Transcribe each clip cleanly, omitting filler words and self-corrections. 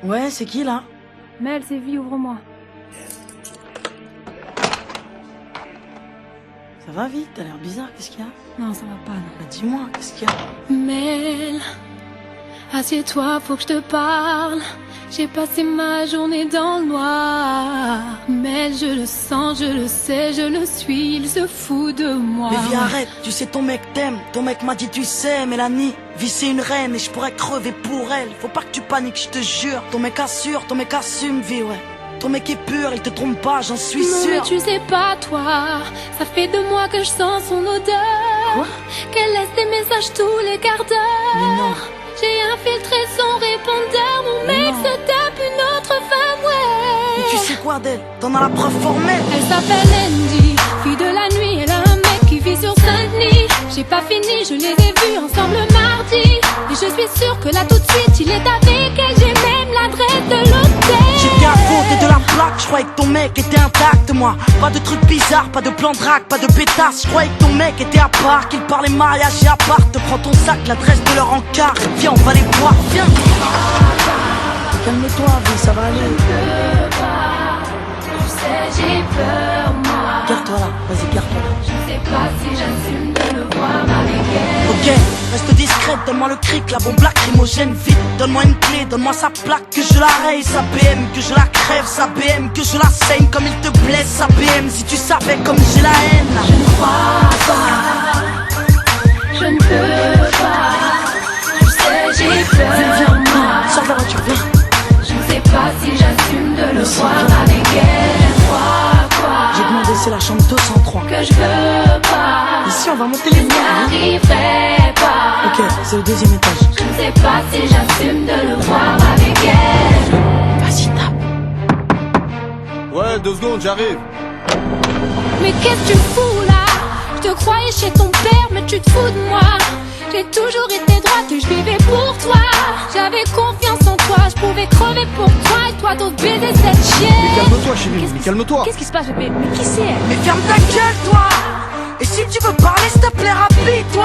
Ouais, c'est qui là? Mel, c'est vie, ouvre-moi. Ça va vite, t'as l'air bizarre, qu'est-ce qu'il y a? Non, ça va pas, non. Bah dis-moi, qu'est-ce qu'il y a? Mel, assieds-toi, faut que je te parle. J'ai passé ma journée dans le noir. Mel, je le sens, je le sais, je le suis, il se fout de moi. Mais viens, arrête, tu sais ton mec t'aime. Ton mec m'a dit tu sais, Mélanie, vie c'est une reine et je pourrais crever pour elle. Faut pas que tu paniques, je te jure. Ton mec assure, ton mec assume, vie, ouais. Ton mec est pur, il te trompe pas, j'en suis Non, sûr. mais tu sais pas, toi, ça fait 2 mois que je sens son odeur. Quoi? Qu'elle laisse des messages tous les quarts d'heure. Mais non. J'ai infiltré son répondeur, mon Mais mec non. se tape une autre femme, ouais. Mais tu sais quoi d'elle? T'en as la preuve formelle. Elle s'appelle Andy, fille de la nuit, elle a un mec qui vit sur Saint-Denis. J'ai pas fini, je les ai vus ensemble mardi. Et je suis sûre que là tout de suite, il est avec elle. J'ai même l'adresse de l'hôtel. J'ai bien faute de la plaque, je croyais que ton mec était intact, moi. Pas de trucs bizarres, pas de plan de drague, pas de pétasse. Je croyais que ton mec était à part, qu'il parlait mariage et appart. Prends ton sac, l'adresse de leur encart. Viens, on va les voir, viens. Calme-toi, vie, ça va aller. Tu sais, j'ai peur, moi. Garde-toi là, vas-y, garde-toi là. Je sais pas si j'assume de le voir avec elle. Ok, reste discrète, donne-moi le cric, la bombe lacrymogène, vite. Donne-moi une clé, donne-moi sa plaque, que je la raye, sa BM, que je la crève, sa BM, que je la saigne comme il te blesse, sa BM. Si tu savais comme j'ai la haine. Je ne crois pas, je ne peux pas. Tu sais, j'ai peur, moi. Sors de la voiture, viens. Je ne sais pas si j'assume de le voir avec elle. Je crois quoi? J'ai demandé, c'est la chambre 203. Que je veux pas. Ici, on va monter les liens. J'arriverai pas. Ok, c'est le 2e étage. Je ne sais pas si j'assume de le voir avec elle. Vas-y, tape. Ouais, 2 secondes, j'arrive. Mais qu'est-ce que tu fous là? Je te croyais chez ton père, mais tu te fous de moi. J'ai toujours été droite et je vivais pour toi. J'avais confiance en toi, je pouvais crever pour toi. Et toi t'oses baiser cette chienne. Mais calme-toi, chérie, mais calme-toi. Qu'est-ce qui se passe, bébé? Mais qui c'est elle? Mais ferme ta gueule, toi. Et si tu veux parler, s'il te plaît, rapide-toi.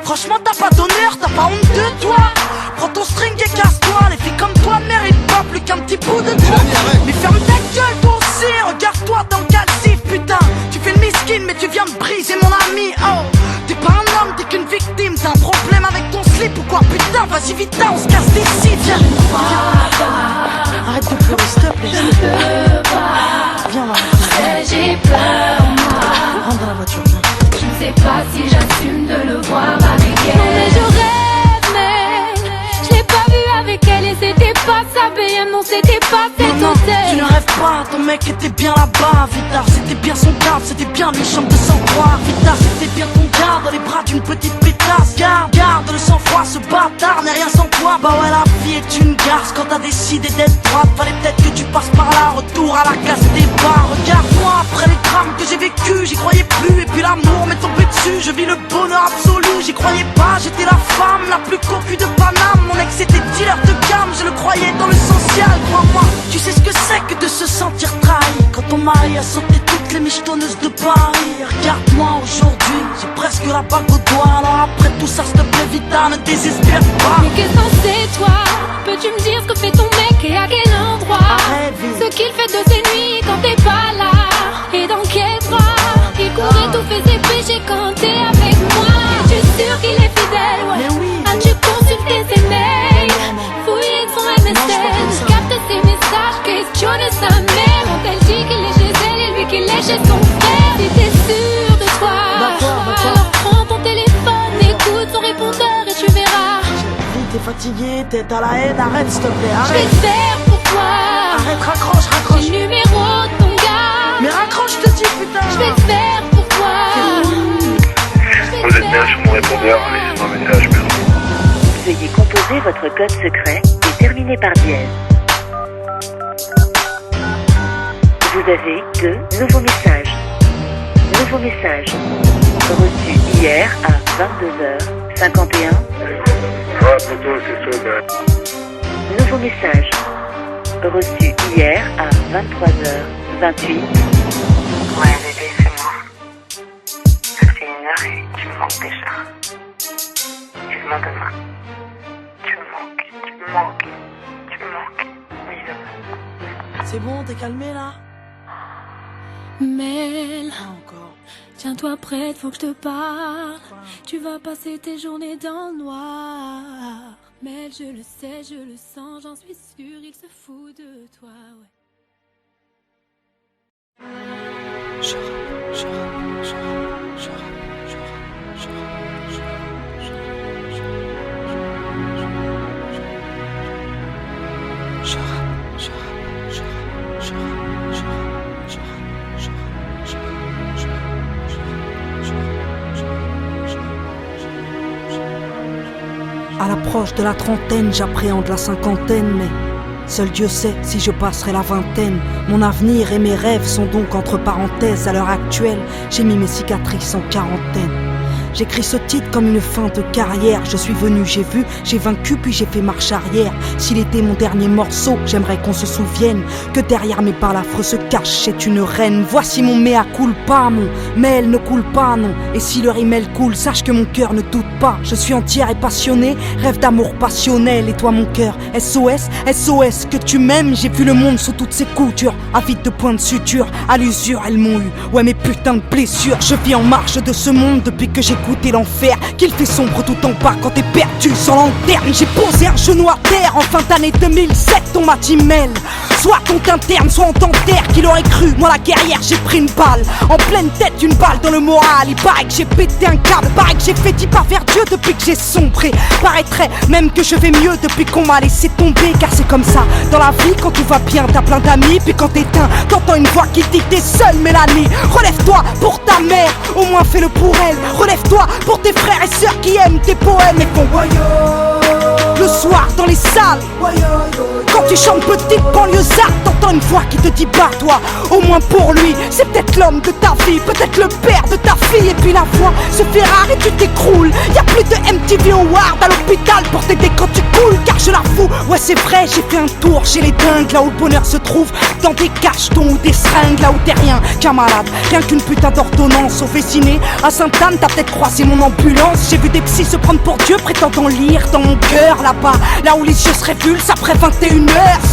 Franchement, t'as pas d'honneur, t'as pas honte de toi. Prends ton string et casse-toi. Les filles comme toi méritent pas plus qu'un petit bout de toi. Mélanie, arrête. Mais ferme ta gueule, toi aussi. Regarde-toi dans le calcif, putain. Tu fais le miskin, mais tu viens me briser mon ami. Oh, t'es pas un homme, t'es qu'une victime. T'as un problème avec ton slip ou quoi? Putain, vas-y vite, on se casse d'ici. Viens, arrête de pleurer, s'il te plaît. Viens, on va rentrer. J'ai peur, moi. Rentre dans la voiture, viens. Je ne sais pas si j'assume de le voir avec elle. Non mais je rêve, mais je l'ai pas vu avec elle et c'était pas sa BM, non c'était pas cet Non, hôtel. tu ne rêves pas, ton mec était bien là-bas. Vita, c'était bien son garde, c'était bien lui, chambre de sang-froid. Vita, c'était bien ton garde, dans les bras d'une petite pétasse. Garde le sang-froid, ce bâtard n'est rien sans toi. Bah ouais, la vie est une garce, quand t'as décidé d'être droite, fallait peut-être que tu passes par là. Retour à la case des bars. Regarde-moi, après les drames que j'ai vécu, j'y croyais plus. Et puis l'amour m'est tombé dessus, je vis le bonheur absolu. J'y croyais pas, j'étais la femme la plus cocu de Paname. Mon ex était dealer de gamme, je le croyais dans le social. Crois-moi, tu sais ce que c'est que de se sentir trahi quand ton mari a sauté toutes les michetonneuses de Paris. Regarde-moi aujourd'hui, j'ai presque la bague au doigt. Alors après tout ça, s'il te plaît, Vita, ne désespère pas. Mais qu'est-ce que c'est toi? Peux-tu me dire ce que fait ton mec et à quel endroit? Arrête, Vita. Ce qu'il fait de ses nuits quand t'es pas là. Et dans quel droit? Il courait tous ses péchés quand t'es avec moi. Es-tu sûr qu'il est fidèle? Ouais. Mais oui. As-tu consulté ses mails? Fouillé son MSN, capte ses messages, questionne sa mère. Quand elle dit qu'il est chez elle et lui qu'il est chez son frère. Si t'es sûr de toi, D'accord. alors prends ton téléphone, écoute son répondeur et tu verras. Vite, t'es fatigué, t'es à la haine, arrête s'il te plaît, Je vais arrête. te faire pour toi. Arrête, raccroche. J'ai le numéro de ton gars. Mais raccroche, je te dis, putain. Je vais te faire pour toi. Je vais te Vous êtes bien faire sur mon répondeur, laissez-moi un message, merci. Veuillez composer votre code secret et terminer par dièse. Vous avez 2 nouveaux messages. Nouveau message. Reçu hier à 22h51. Ouais, poto, c'est chaud, ouais. Nouveau message. Reçu hier à 23h28. Ouais, bébé, c'est moi. Ça fait 1 heure et tu me manques déjà. Tu me manques demain. Tu me manques, tu me manques, tu me manques. C'est bon, t'es calmé là? Mel, Pas encore. tiens-toi prête, faut que je te parle. Tu vas passer tes journées dans le noir. Mel, je le sais, je le sens, j'en suis sûre, il se fout de toi, ouais. À l'approche de la trentaine, j'appréhende la cinquantaine, mais seul Dieu sait si je passerai la vingtaine. Mon avenir et mes rêves sont donc entre parenthèses. À l'heure actuelle, j'ai mis mes cicatrices en quarantaine. J'écris ce titre comme une fin de carrière. Je suis venu, j'ai vu, j'ai vaincu, puis j'ai fait marche arrière. S'il était mon dernier morceau, j'aimerais qu'on se souvienne que derrière mes balafres se cachait une reine. Voici mon mea culpa, mon mail ne coule pas, non. Et si le rimel coule, sache que mon cœur ne doute pas. Je suis entière et passionnée, rêve d'amour passionnel. Et toi mon cœur, SOS, SOS, que tu m'aimes. J'ai vu le monde sous toutes ses coutures, avide de points de suture. À l'usure, elles m'ont eu, ouais mes putains de blessures. Je vis en marche de ce monde depuis que j'ai goûté l'enfer, qu'il fait sombre tout en bas quand t'es perdu sans lanterne. J'ai posé un genou à terre en fin d'année 2007. On m'a dit Mel, soit ton interne, soit on t'enterre. Qu'il aurait cru, moi la guerrière, j'ai pris une balle en pleine tête, une balle dans le moral. Il paraît que j'ai pété un câble, paraît que j'ai fait 10 pas vers Dieu depuis que j'ai sombré. Paraîtrait même que je vais mieux depuis qu'on m'a laissé tomber. Car c'est comme ça, dans la vie, quand tout va bien, t'as plein d'amis. Puis quand t'éteins, t'entends une voix qui dit que t'es seule, Mélanie. Relève-toi pour ta mère, au moins fais-le pour elle. Relève-toi pour tes frères et sœurs qui aiment tes poèmes et font le soir dans les salles. Quand tu chantes petite banlieusarde, t'entends une voix qui te dit bats-toi. Au moins pour lui, c'est peut-être l'homme de ta vie, peut-être le père de ta fille. Et puis la voix se fait rare et tu t'écroules. Y'a plus de MTV Award à l'hôpital pour t'aider quand tu coules. Car je l'avoue, ouais c'est vrai, j'ai fait un tour chez les dingues. Là où le bonheur se trouve, dans des cachetons ou des seringues. Là où t'es rien qu'un malade, rien qu'une putain d'ordonnance. Au Vésiné, à Sainte-Anne, t'as peut-être croisé mon ambulance. J'ai vu des psys se prendre pour Dieu, prétendant lire dans mon cœur. Là-bas, là où les yeux se révulsent après 21h.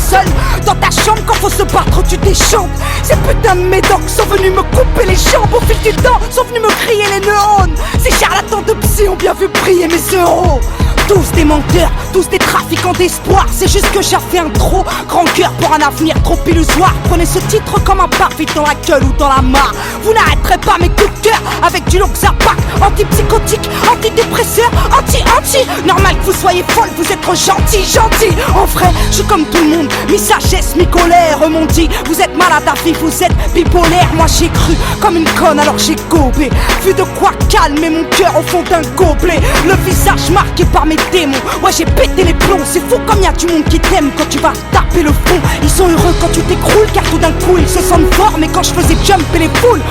Seul dans ta chambre, quand faut se battre, tu déchantes. Ces putains de médocs sont venus me couper les jambes. Au fil du temps, sont venus me crier les neurones. Ces charlatans de psy ont bien vu briller mes euros. Tous des menteurs, tous des trafiquants d'espoir. C'est juste que j'ai fait un trop grand cœur pour un avenir trop illusoire. Prenez ce titre comme un parfait dans la gueule ou dans la mare. Vous n'arrêterez pas mes coups de cœur avec du Loxapac, antipsychotique, antidépresseur, anti. Normal que vous soyez folle, vous êtes trop gentil. En vrai, je suis comme tout le monde, mi-sagesse, mi-colère. M'ont dit, vous êtes malade à vie, vous êtes bipolaire. Moi j'ai cru comme une conne, alors j'ai gobé. Vu de quoi calmer mon cœur au fond d'un gobelet. Le visage marqué par mes démons, ouais j'ai pété les plombs. C'est fou comme y a du monde qui t'aime quand tu vas taper le fond. Ils sont heureux quand tu t'écroules, car tout d'un coup ils se sentent forts. Mais quand je faisais jumper les foules,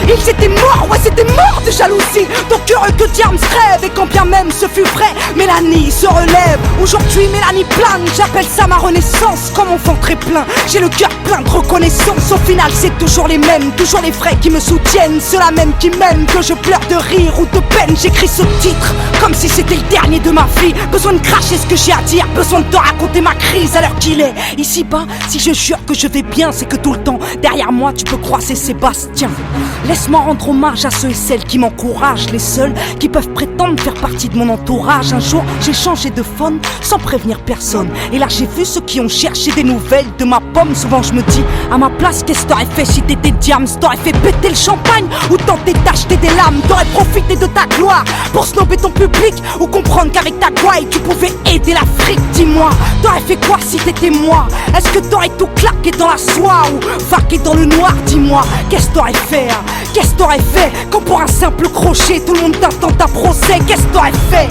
ils étaient morts, ouais c'était mort de jalousie. Donc heureux que Diams rêve, et quand bien même ce fut vrai, Mélanie se relève. Aujourd'hui Mélanie plane, j'appelle ça ma renaissance. Comme enfant très plein, j'ai le cœur plein de reconnaissance. Au final c'est toujours les mêmes, toujours les vrais qui me soutiennent. Ceux-là même qui m'aiment, que je pleure de rire ou de peine. J'écris ce titre comme si c'était le dernier de ma vie. Besoin de cracher ce que j'ai à dire, besoin de te raconter ma crise à l'heure qu'il est. Ici-bas, si je jure que je vais bien, c'est que tout le temps, derrière moi, tu peux croiser Sébastien. Laisse-moi rendre hommage à ceux et celles qui m'encouragent, les seuls qui peuvent prétendre faire partie de mon entourage. Un jour, j'ai changé de phone sans prévenir personne. Et là, j'ai vu ceux qui ont cherché des nouvelles de ma pomme. Souvent, je me dis, à ma place, qu'est-ce que t'aurais fait si t'étais Diams? T'aurais fait péter le champagne ou tenter d'acheter des lames? T'aurais profité de ta gloire pour snober ton public ou comprendre qu'avec ta gouaille, tu pouvais aider l'Afrique? Dis-moi, t'aurais fait quoi si t'étais moi? Est-ce que t'aurais tout claqué dans la soie ou vaqué dans le noir? Dis-moi, qu'est-ce que t'aurais fait hein? Qu'est-ce que t'aurais fait quand pour un simple crochet tout le monde t'attend ta procès? Qu'est-ce que t'aurais fait?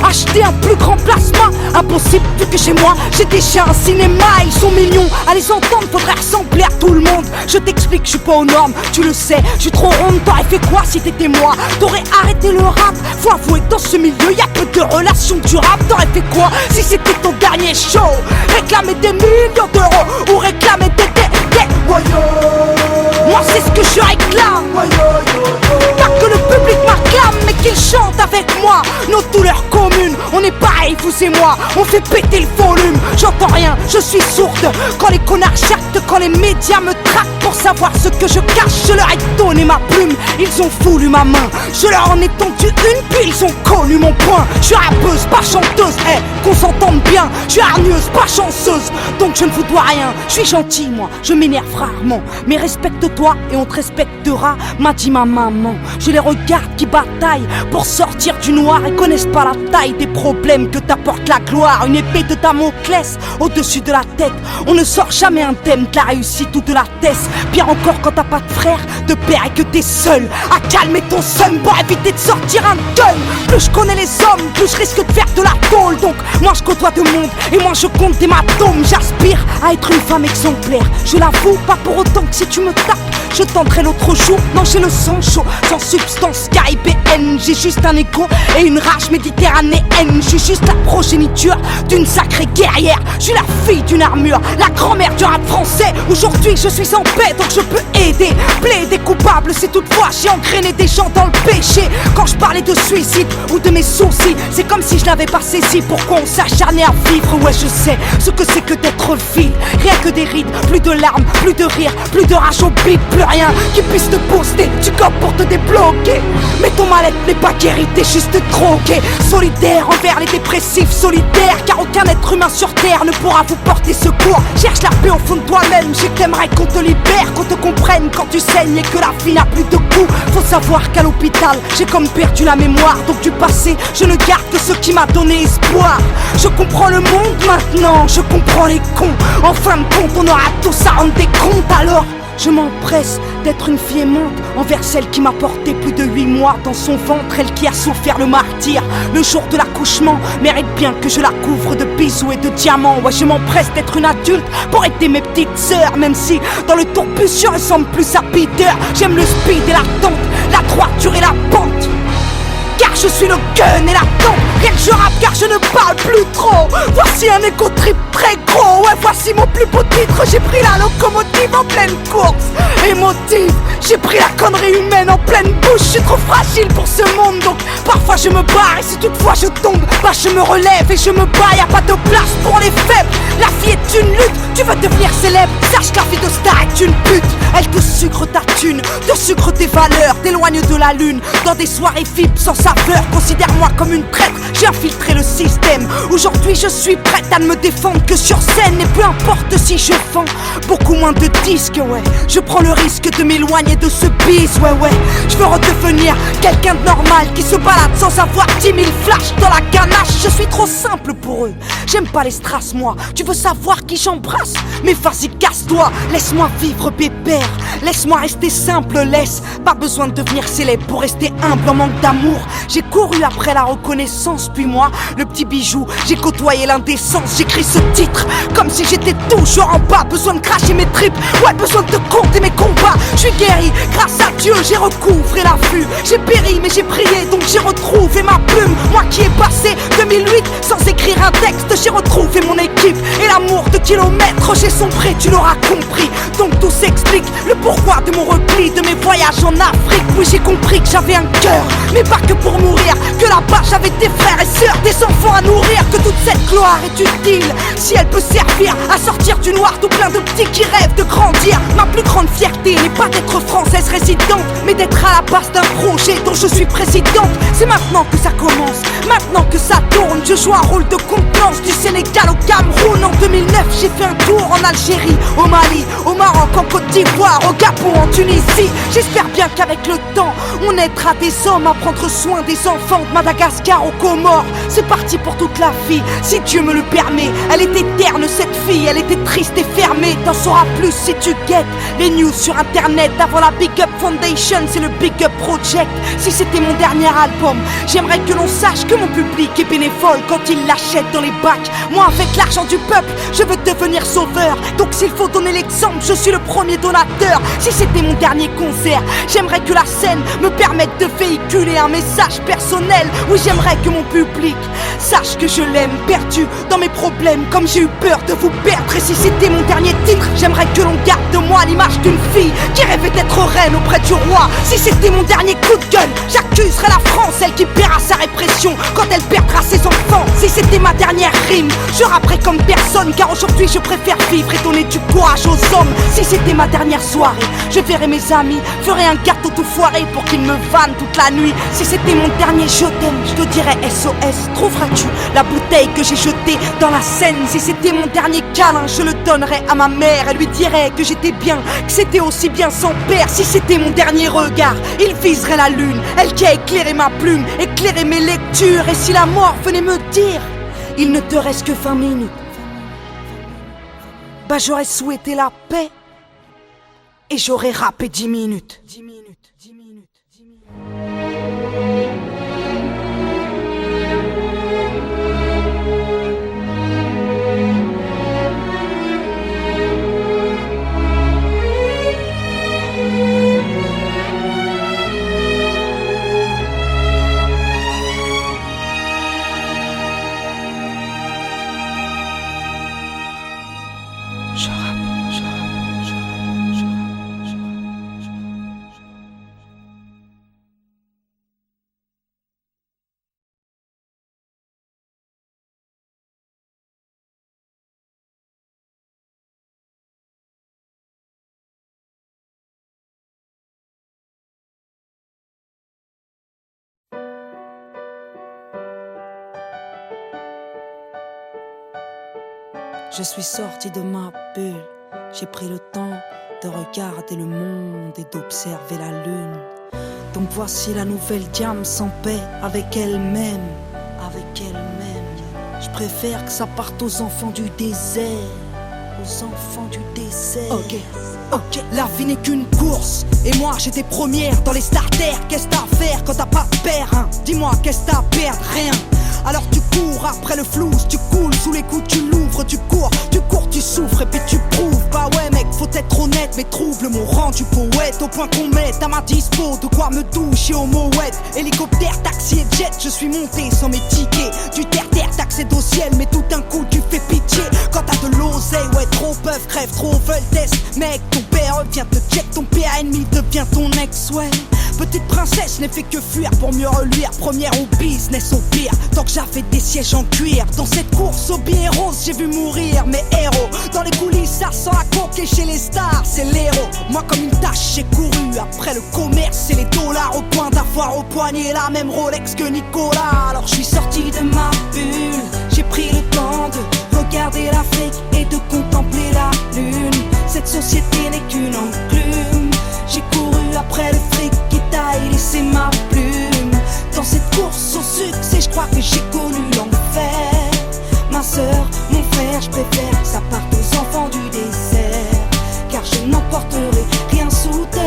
Acheter un plus grand plasma? Impossible vu que chez moi j'ai déjà un cinéma. Ils sont millions, à les entendre faudrait ressembler à tout le monde. Je t'explique, je suis pas aux normes, tu le sais, je suis trop ronde. T'aurais fait quoi si t'étais moi? T'aurais arrêté le rap? Faut avouer que dans ce milieu y'a peu de relations durable. T'aurais fait quoi si c'était ton dernier show? Réclamer des millions d'euros ou réclamer des moi c'est ce que je réclame. Pas que le public m'acclame, mais qu'ils chantent avec moi nos douleurs communes. On est pareil, vous et moi, on fait péter le volume. J'entends rien, je suis sourde. Quand les connards jactent, quand les médias me traquent pour savoir ce que je cache, je leur ai donné ma plume. Ils ont voulu ma main, je leur en ai tendu une, puis ils ont connu mon poing. Je suis rappeuse, pas chanteuse, qu'on s'entende bien. Je suis hargneuse, pas chanceuse, donc je ne vous dois rien. Je suis gentil, moi, je m'énerve rarement, mais respecte-toi et on te respectera, m'a dit ma maman. Je les regarde qui bataillent pour sortir du noir et connaissent pas la taille des problèmes que t'apporte la gloire. Une épée de Damoclès au-dessus de la tête. On ne sort jamais indemne de la réussite ou de la thèse. Pire encore quand t'as pas de frère, de père et que t'es seul à calmer ton son pour éviter de sortir un gun. Plus je connais les hommes, plus je risque de faire de la tôle. Donc moi je côtoie de monde et moi je compte des matomes. J'aspire à être une femme exemplaire, je l'avoue, pas pour autant que si tu me tapes je tenterai l'autre jour. Non, j'ai le sang chaud, sans substance caribéenne. J'ai juste un écho et une rage méditerranéenne. Je suis juste la progéniture d'une sacrée guerrière. Je suis la fille d'une armure, la grand-mère du rap français. Aujourd'hui je suis en paix, donc je peux aider. Plaider coupable si toutefois j'ai engrainé des gens dans le péché. Quand je parlais de suicide ou de mes soucis, c'est comme si je l'avais pas saisi. Pourquoi on s'acharnait à vivre? Ouais, je sais ce que c'est que d'être vide. Rien que des rides, plus de larmes, plus de rire, plus de rage au bide, plus rien qui puisse te booster, tu copes pour te débloquer. Mais ton mal-être n'est pas guéri, t'es juste drogué. Solidaire envers les dépressifs, solidaire, car aucun être humain sur terre ne pourra vous porter secours. Cherche la paix au fond de toi-même, je t'aimerais qu'on te libère, qu'on te comprenne quand tu saignes et que la vie n'a plus de goût. Faut savoir qu'à l'hôpital, j'ai comme perdu la mémoire, donc du passé, je ne garde que ce qui m'a donné espoir. Je comprends le monde maintenant, je comprends les cons. En fin de compte, on aura tous à rendre des comptes, alors je m'empresse d'être une fille aimante envers celle qui m'a porté plus de 8 mois dans son ventre, elle qui a souffert le martyre. Le jour de l'accouchement mérite bien que je la couvre de bisous et de diamants. Ouais, je m'empresse d'être une adulte pour aider mes petites sœurs, même si dans le tourbus je ressemble plus à Peter. J'aime le speed et la tente, la droiture et la pente, car je suis le gun et la tente. Rien que je rappe car je ne parle plus trop. Voici un écho trip très gros. Ouais, voici mon plus beau titre. J'ai pris la locomotive en pleine course émotive. J'ai pris la connerie humaine en pleine bouche. Je suis trop fragile pour ce monde, donc parfois je me barre. Et si toutefois je tombe, bah je me relève et je me bats. Y'a pas de place pour les faibles. La vie est une lutte. Tu veux devenir célèbre, sache que la vie de star est une pute. Elle te sucre ta thune, te sucre tes valeurs, t'éloigne de la lune. Dans des soirées VIP sans saveur, considère-moi comme une traître. J'ai infiltré le système. Aujourd'hui je suis prête à ne me défendre que sur scène. Et peu importe si je vends beaucoup moins de disques, ouais, je prends le risque de m'éloigner de ce bise, ouais. Je veux redevenir quelqu'un de normal qui se balade sans avoir 10 000 flashs dans la ganache. Je suis trop simple pour eux, j'aime pas les strass moi. Tu veux savoir qui j'embrasse? Mais vas-y casse-toi, laisse-moi vivre pépère. Laisse-moi rester simple, laisse. Pas besoin de devenir célèbre pour rester humble en manque d'amour. J'ai couru après la reconnaissance, puis moi, le petit bijou, j'ai côtoyé l'indécence. J'écris ce titre comme si j'étais toujours en bas. Besoin de cracher mes tripes, ouais, besoin de compter mes combats. Je suis guéri, grâce à Dieu, j'ai recouvré la vue. J'ai péri, mais j'ai prié, donc j'ai retrouvé ma plume. Moi qui ai passé 2008 sans écrire un texte, j'ai retrouvé mon équipe et l'amour de kilomètres. J'ai sombré, tu l'auras compris, donc tout s'explique. Le pourquoi de mon repli, de mes voyages en Afrique. Oui, j'ai compris que j'avais un cœur, mais pas que pour mourir. Que là-bas j'avais des frères et sœurs, des enfants à nourrir. Que toute cette gloire est utile si elle peut servir à sortir du noir tout plein de petits qui rêvent de grandir. Ma plus grande fierté n'est pas d'être française résidente, mais d'être à la base d'un projet dont je suis présidente. C'est maintenant que ça commence, maintenant que ça tourne. Je joue un rôle de contenance du Sénégal au Cameroun. En 2009 j'ai fait un tour en Algérie, au Mali, au Maroc, en Côte d'Ivoire, au Gabon, en Tunisie. J'espère bien qu'avec le temps on aidera des hommes à prendre soin des enfants de Madagascar aux Comores. C'est parti pour toute la vie, si Dieu me le permet. Elle était terne cette fille, elle était triste et fermée. T'en sauras plus si tu guettes les news sur internet. Avant la Big Up Foundation, c'est le Big Up Project. Si c'était mon dernier album, j'aimerais que l'on sache que mon public est bénévole quand il l'achète dans les bacs. Moi avec l'argent du peuple, je veux devenir sauveur. Donc s'il faut donner l'exemple, je suis le premier donateur. Si c'était mon dernier concert, j'aimerais que la scène me permette de véhiculer un message personnel. Oui, j'aimerais que mon public. Sache que je l'aime, perdu dans mes problèmes, comme j'ai eu peur de vous perdre. Et si c'était mon dernier titre, j'aimerais que l'on garde de moi l'image d'une fille qui rêvait d'être reine auprès du roi. Si c'était mon dernier coup de gueule, j'accuserais la France, celle qui paiera sa répression quand elle perdra ses enfants. Si c'était ma dernière rime, je rapperais comme personne, car aujourd'hui je préfère vivre et donner du courage aux hommes. Si c'était ma dernière soirée, je verrais mes amis, ferais un gâteau tout foiré pour qu'ils me vannent toute la nuit. Si c'était mon dernier je t'aime, je te dirais SOS. Trouveras-tu la bouteille que j'ai jetée dans la Seine? Si c'était mon dernier câlin, je le donnerais à ma mère. Elle lui dirait que j'étais bien, que c'était aussi bien son père. Si c'était mon dernier regard, il viserait la lune, elle qui a éclairé ma plume, éclairé mes lectures. Et si la mort venait me dire, il ne te reste que 20 minutes, bah j'aurais souhaité la paix et j'aurais rappé 10 minutes. 10 minutes, 10 minutes, 10 minutes. Je suis sorti de ma bulle, j'ai pris le temps de regarder le monde et d'observer la lune. Donc voici la nouvelle Diam sans paix avec elle-même, avec elle-même. Je préfère que ça parte aux enfants du désert, aux enfants du désert. Ok, la vie n'est qu'une course, et moi j'étais première dans les starters. Qu'est-ce t'as à faire quand t'as pas de père, hein? Dis-moi, qu'est-ce t'as à perdre? Rien. Alors tu cours après le flou, tu coules sous les coups, tu l'ouvres, tu cours, tu souffres et puis tu prouves. Bah ouais mec, faut être honnête, mes troubles m'ont rendu poète, au point qu'on mette à ma dispo de quoi me doucher au mouette. Hélicoptère, taxi et jet, je suis monté sans mes tickets. Du terre-terre, t'accèdes au ciel, mais tout d'un coup tu fais pitié. Quand t'as de l'oseille, ouais trop peuvent, crève, trop veulent test. Mec, ton père vient te check, ton père ennemi devient ton ex, ouais. Petite princesse n'ai fait que fuir pour mieux reluire. Première au business au pire, tant que j'avais des sièges en cuir. Dans cette course au billet rose, j'ai vu mourir mes héros. Dans les coulisses, ça sent la coque et chez les stars, c'est l'héros. Moi comme une tâche, j'ai couru après le commerce et les dollars. Au point d'avoir au poignet la même Rolex que Nicolas. Alors je suis sorti de ma bulle, j'ai pris le temps de regarder l'Afrique et de contempler la lune. Cette société n'est qu'une enclume. J'ai couru après le fric qui taille, laissé ma plume. Dans cette course au succès, je crois que j'ai connu l'enfer. Ma sœur, mon frère, je préfère que ça parte aux enfants du désert, car je n'emporterai rien sous terre.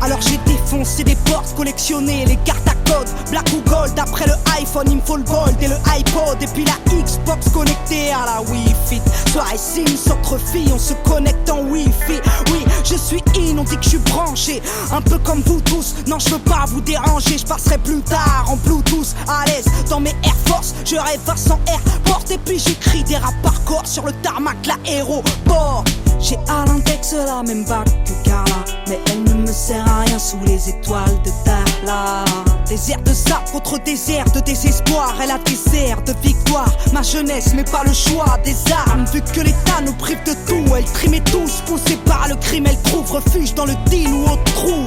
Alors j'ai défoncé des portes, collectionné les cartes à code, black ou gold. Après le iPhone, il me faut le gold et le iPod. Et puis la Xbox connectée à la Wi-Fi. Soirée Sims entre filles, on se connecte en Wi-Fi. Oui, je suis in, on dit que je suis branché, un peu comme vous tous. Non, je veux pas vous déranger, je passerai plus tard en Bluetooth. À l'aise dans mes Air Force, je rêve à 100 airports. Et puis j'écris des rap par corps sur le tarmac, l'aéroport. J'ai à l'index la même bague que Carla, mais elle ne me sert à rien sous les étoiles de Darla. Désert de sable contre désert de désespoir, elle a des airs de victoire. Ma jeunesse mais pas le choix des armes, vu que l'État nous prive de tout. Elle trimait tous, poussée par le crime, elle trouve refuge dans le deal ou au trou.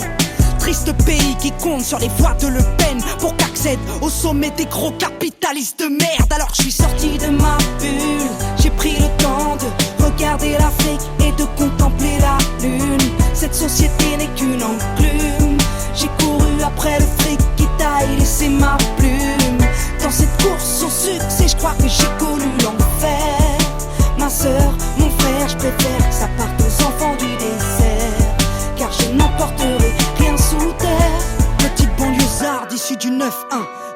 Triste pays qui compte sur les voix de Le Pen pour qu'accède au sommet des gros capitalistes de merde. Alors je suis sorti de ma bulle, j'ai pris le temps de regarder l'Afrique et de contempler la lune. Cette société n'est qu'une enclume. J'ai couru après le fric qui taille, laissé ma plume. Dans cette course au succès, je crois que j'ai connu l'enfer. Ma sœur, mon frère, je préfère que ça parte aux enfants du désert, car je n'emporterai rien sous terre. Petite banlieusarde issue du 9-1,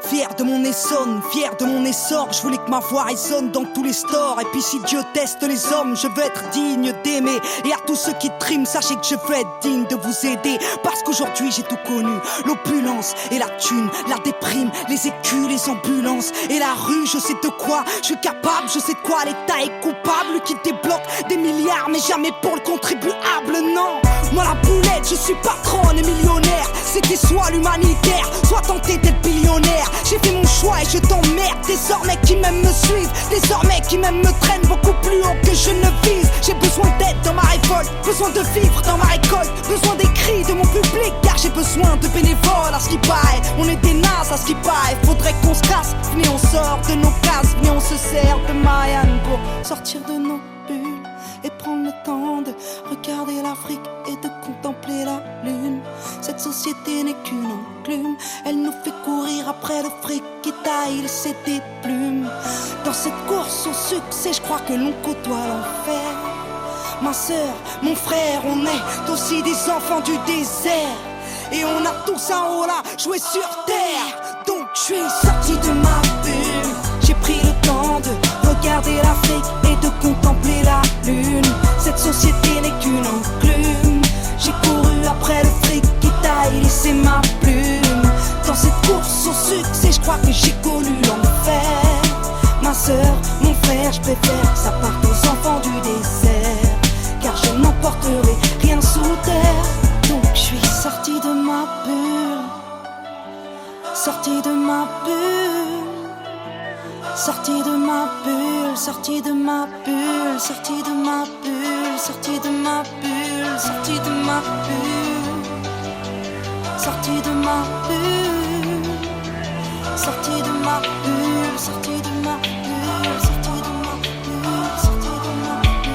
fier de mon Essonne, fier de mon essor, je voulais que ma voix résonne dans tous les stores. Et puis si Dieu teste les hommes, je veux être digne d'aimer. Et à tous ceux qui triment, sachez que je veux être digne de vous aider. Parce qu'aujourd'hui j'ai tout connu, l'opulence et la thune, la déprime, les écus, les ambulances et la rue. Je sais de quoi je suis capable, je sais de quoi l'État est coupable. Qui débloque des milliards mais jamais pour le contribuable, non. Moi la boulette, je suis patronne et millionnaire. C'était soit l'humanitaire, soit tenter d'être billionnaire. J'ai fait mon choix et je t'emmerde. Désormais qui m'aiment me suivent, désormais qui m'aiment me traînent beaucoup plus haut que je ne vise. J'ai besoin d'aide dans ma révolte, besoin de vivre dans ma récolte, besoin des cris de mon public car j'ai besoin de bénévoles. À ce qui paraît, on est des nazes à ce qui paraît. Faudrait qu'on se casse, venez on sort de nos cases, venez on se sert de Marianne pour sortir de nos bulles et prendre le temps de regarder l'Afrique et de contempler la lune. Cette société n'est qu'une enclume, elle nous fait courir après le fric qui taille laisser des plumes. Dans cette course au succès, je crois que l'on côtoie l'enfer. Ma sœur, mon frère, on est aussi des enfants du désert. Et on a tous un rôle à jouer sur terre. Donc je suis sorti de ma bulle, j'ai pris le temps de regarder l'Afrique et de contempler la lune. Cette société n'est qu'une enclume, j'ai couru après le fric qui taille laissé ma plume. Dans cette course au succès, je crois que j'ai connu l'enfer. Ma sœur, mon frère, je préfère que ça parte aux enfants du désert, car je n'emporterai rien sous terre. Donc je suis sorti de ma bulle, sorti de ma bulle, sorti de ma bulle, sorti de ma bulle, sorti de ma bulle, sorti de ma bulle, sorti de ma bulle, sorti de ma bulle, sorti de ma bulle, sorti de ma bulle, sorti de ma bulle, sorti de ma bulle.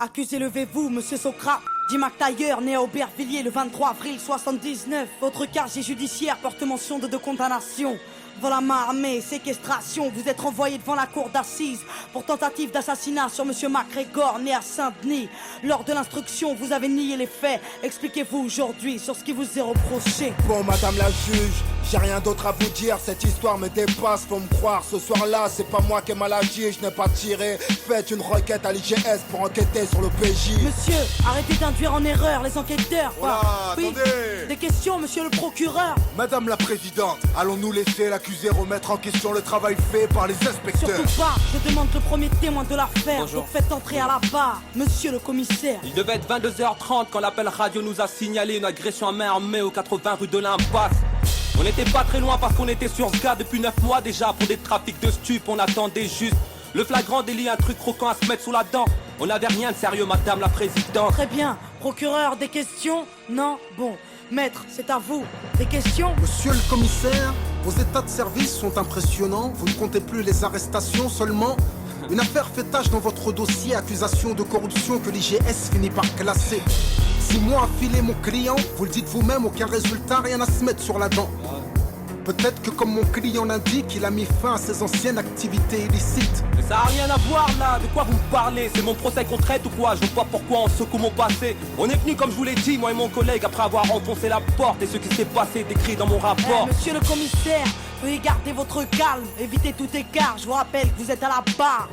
Accusé, levez-vous, monsieur Socrate. Dit McTayer, né à Aubervilliers le 23 avril 79. Votre casier judiciaire porte mention de 2 condamnations. Vol à main armée, séquestration. Vous êtes renvoyé devant la cour d'assises pour tentative d'assassinat sur monsieur MacGregor, né à Saint-Denis. Lors de l'instruction, vous avez nié les faits. Expliquez-vous aujourd'hui sur ce qui vous est reproché. Bon, madame la juge, j'ai rien d'autre à vous dire. Cette histoire me dépasse, faut me croire. Ce soir-là, c'est pas moi qui ai mal agi, je n'ai pas tiré. Faites une requête à l'IGS pour enquêter sur le PJ. Monsieur, arrêtez d'induire en erreur les enquêteurs. Voilà, oui, attendez. des questions, monsieur le procureur. Madame la présidente, allons-nous laisser l'accusé remettre en question le travail fait par les inspecteurs? Surtout pas, je demande le premier témoin de l'affaire. Bonjour. Donc faites entrer à la barre, monsieur le commissaire. Il devait être 22h30 quand l'appel radio nous a signalé une agression à main armée au 80 rue de l'Impasse. On n'était pas très loin parce qu'on était sur ce gars depuis 9 mois déjà. Pour des trafics de stupes, on attendait juste le flagrant délit, un truc croquant à se mettre sous la dent. On n'avait rien de sérieux, madame la présidente. Très bien, procureur, des questions? Non? Bon, maître, c'est à vous. Des questions? Monsieur le commissaire, vos états de service sont impressionnants. Vous ne comptez plus les arrestations seulement. Une affaire fait tache dans votre dossier, accusation de corruption que l'IGS finit par classer. 6 mois à filer mon client, vous le dites vous-même, aucun résultat, rien à se mettre sur la dent. Peut-être que comme mon client l'indique, il a mis fin à ses anciennes activités illicites. Mais ça a rien à voir là, de quoi vous me parlez? C'est mon procès qu'on traite ou quoi? Je vois pas pourquoi on secoue mon passé. On est venu comme je vous l'ai dit, moi et mon collègue, après avoir enfoncé la porte. Et ce qui s'est passé est écrit dans mon rapport. Monsieur le commissaire, veuillez garder votre calme, évitez tout écart. Je vous rappelle que vous êtes à la barre.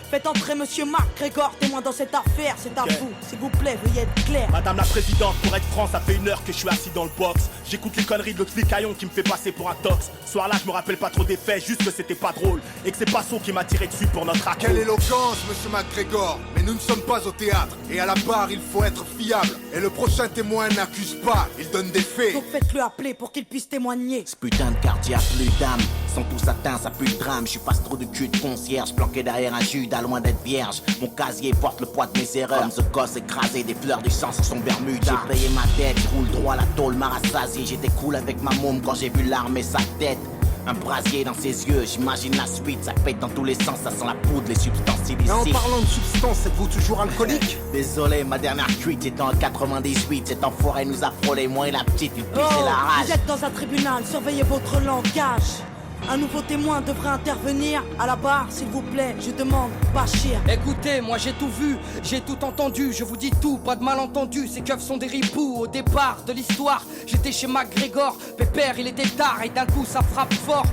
Faites entrer monsieur MacGregor, témoin dans cette affaire, c'est à vous. S'il vous plaît, veuillez être clair. Madame la présidente, pour être franc, ça fait 1 heure que je suis assis dans le box. J'écoute les conneries de l'autre flicaillon qui me fait passer pour un tox. Ce soir-là, je me rappelle pas trop des faits, juste que c'était pas drôle. Et que c'est Passo qui m'a tiré dessus pour notre accord. Quelle éloquence, monsieur MacGregor. Mais nous ne sommes pas au théâtre. Et à la barre, il faut être fiable. Et le prochain témoin n'accuse pas, il donne des faits. Donc faites-le appeler pour qu'il puisse témoigner. Ce putain de quartier a plus d'âme. sont tous atteints, ça pue le drame. Je suis pas trop de cul de concierge, planqué derrière un Judas, loin d'être vierge. Mon casier porte le poids de mes erreurs. Comme ce gosse écrasé, des fleurs du sang sur son Bermuda. J'ai payé ma dette, je roule droit, la tôle m'a rassasié. J'étais cool avec ma môme quand j'ai vu l'arme et sa tête. Un brasier dans ses yeux, j'imagine la suite. Ça pète dans tous les sens, ça sent la poudre, les substances illicites. Et en parlant de substances, êtes-vous toujours alcoolique? Désolé, ma dernière cuite était en 98. Cet enfoiré nous a frôlé, moi et la petite, il pissait la rage. Vous êtes dans un tribunal, surveillez votre langage. Un nouveau témoin devrait intervenir. À la barre, s'il vous plaît, je demande Bachir. Écoutez, moi j'ai tout vu, j'ai tout entendu. Je vous dis tout, pas de malentendu. Ces keufs sont des ripoux. Au départ de l'histoire, j'étais chez MacGregor. Pépère, il était tard et d'un coup ça frappe fort.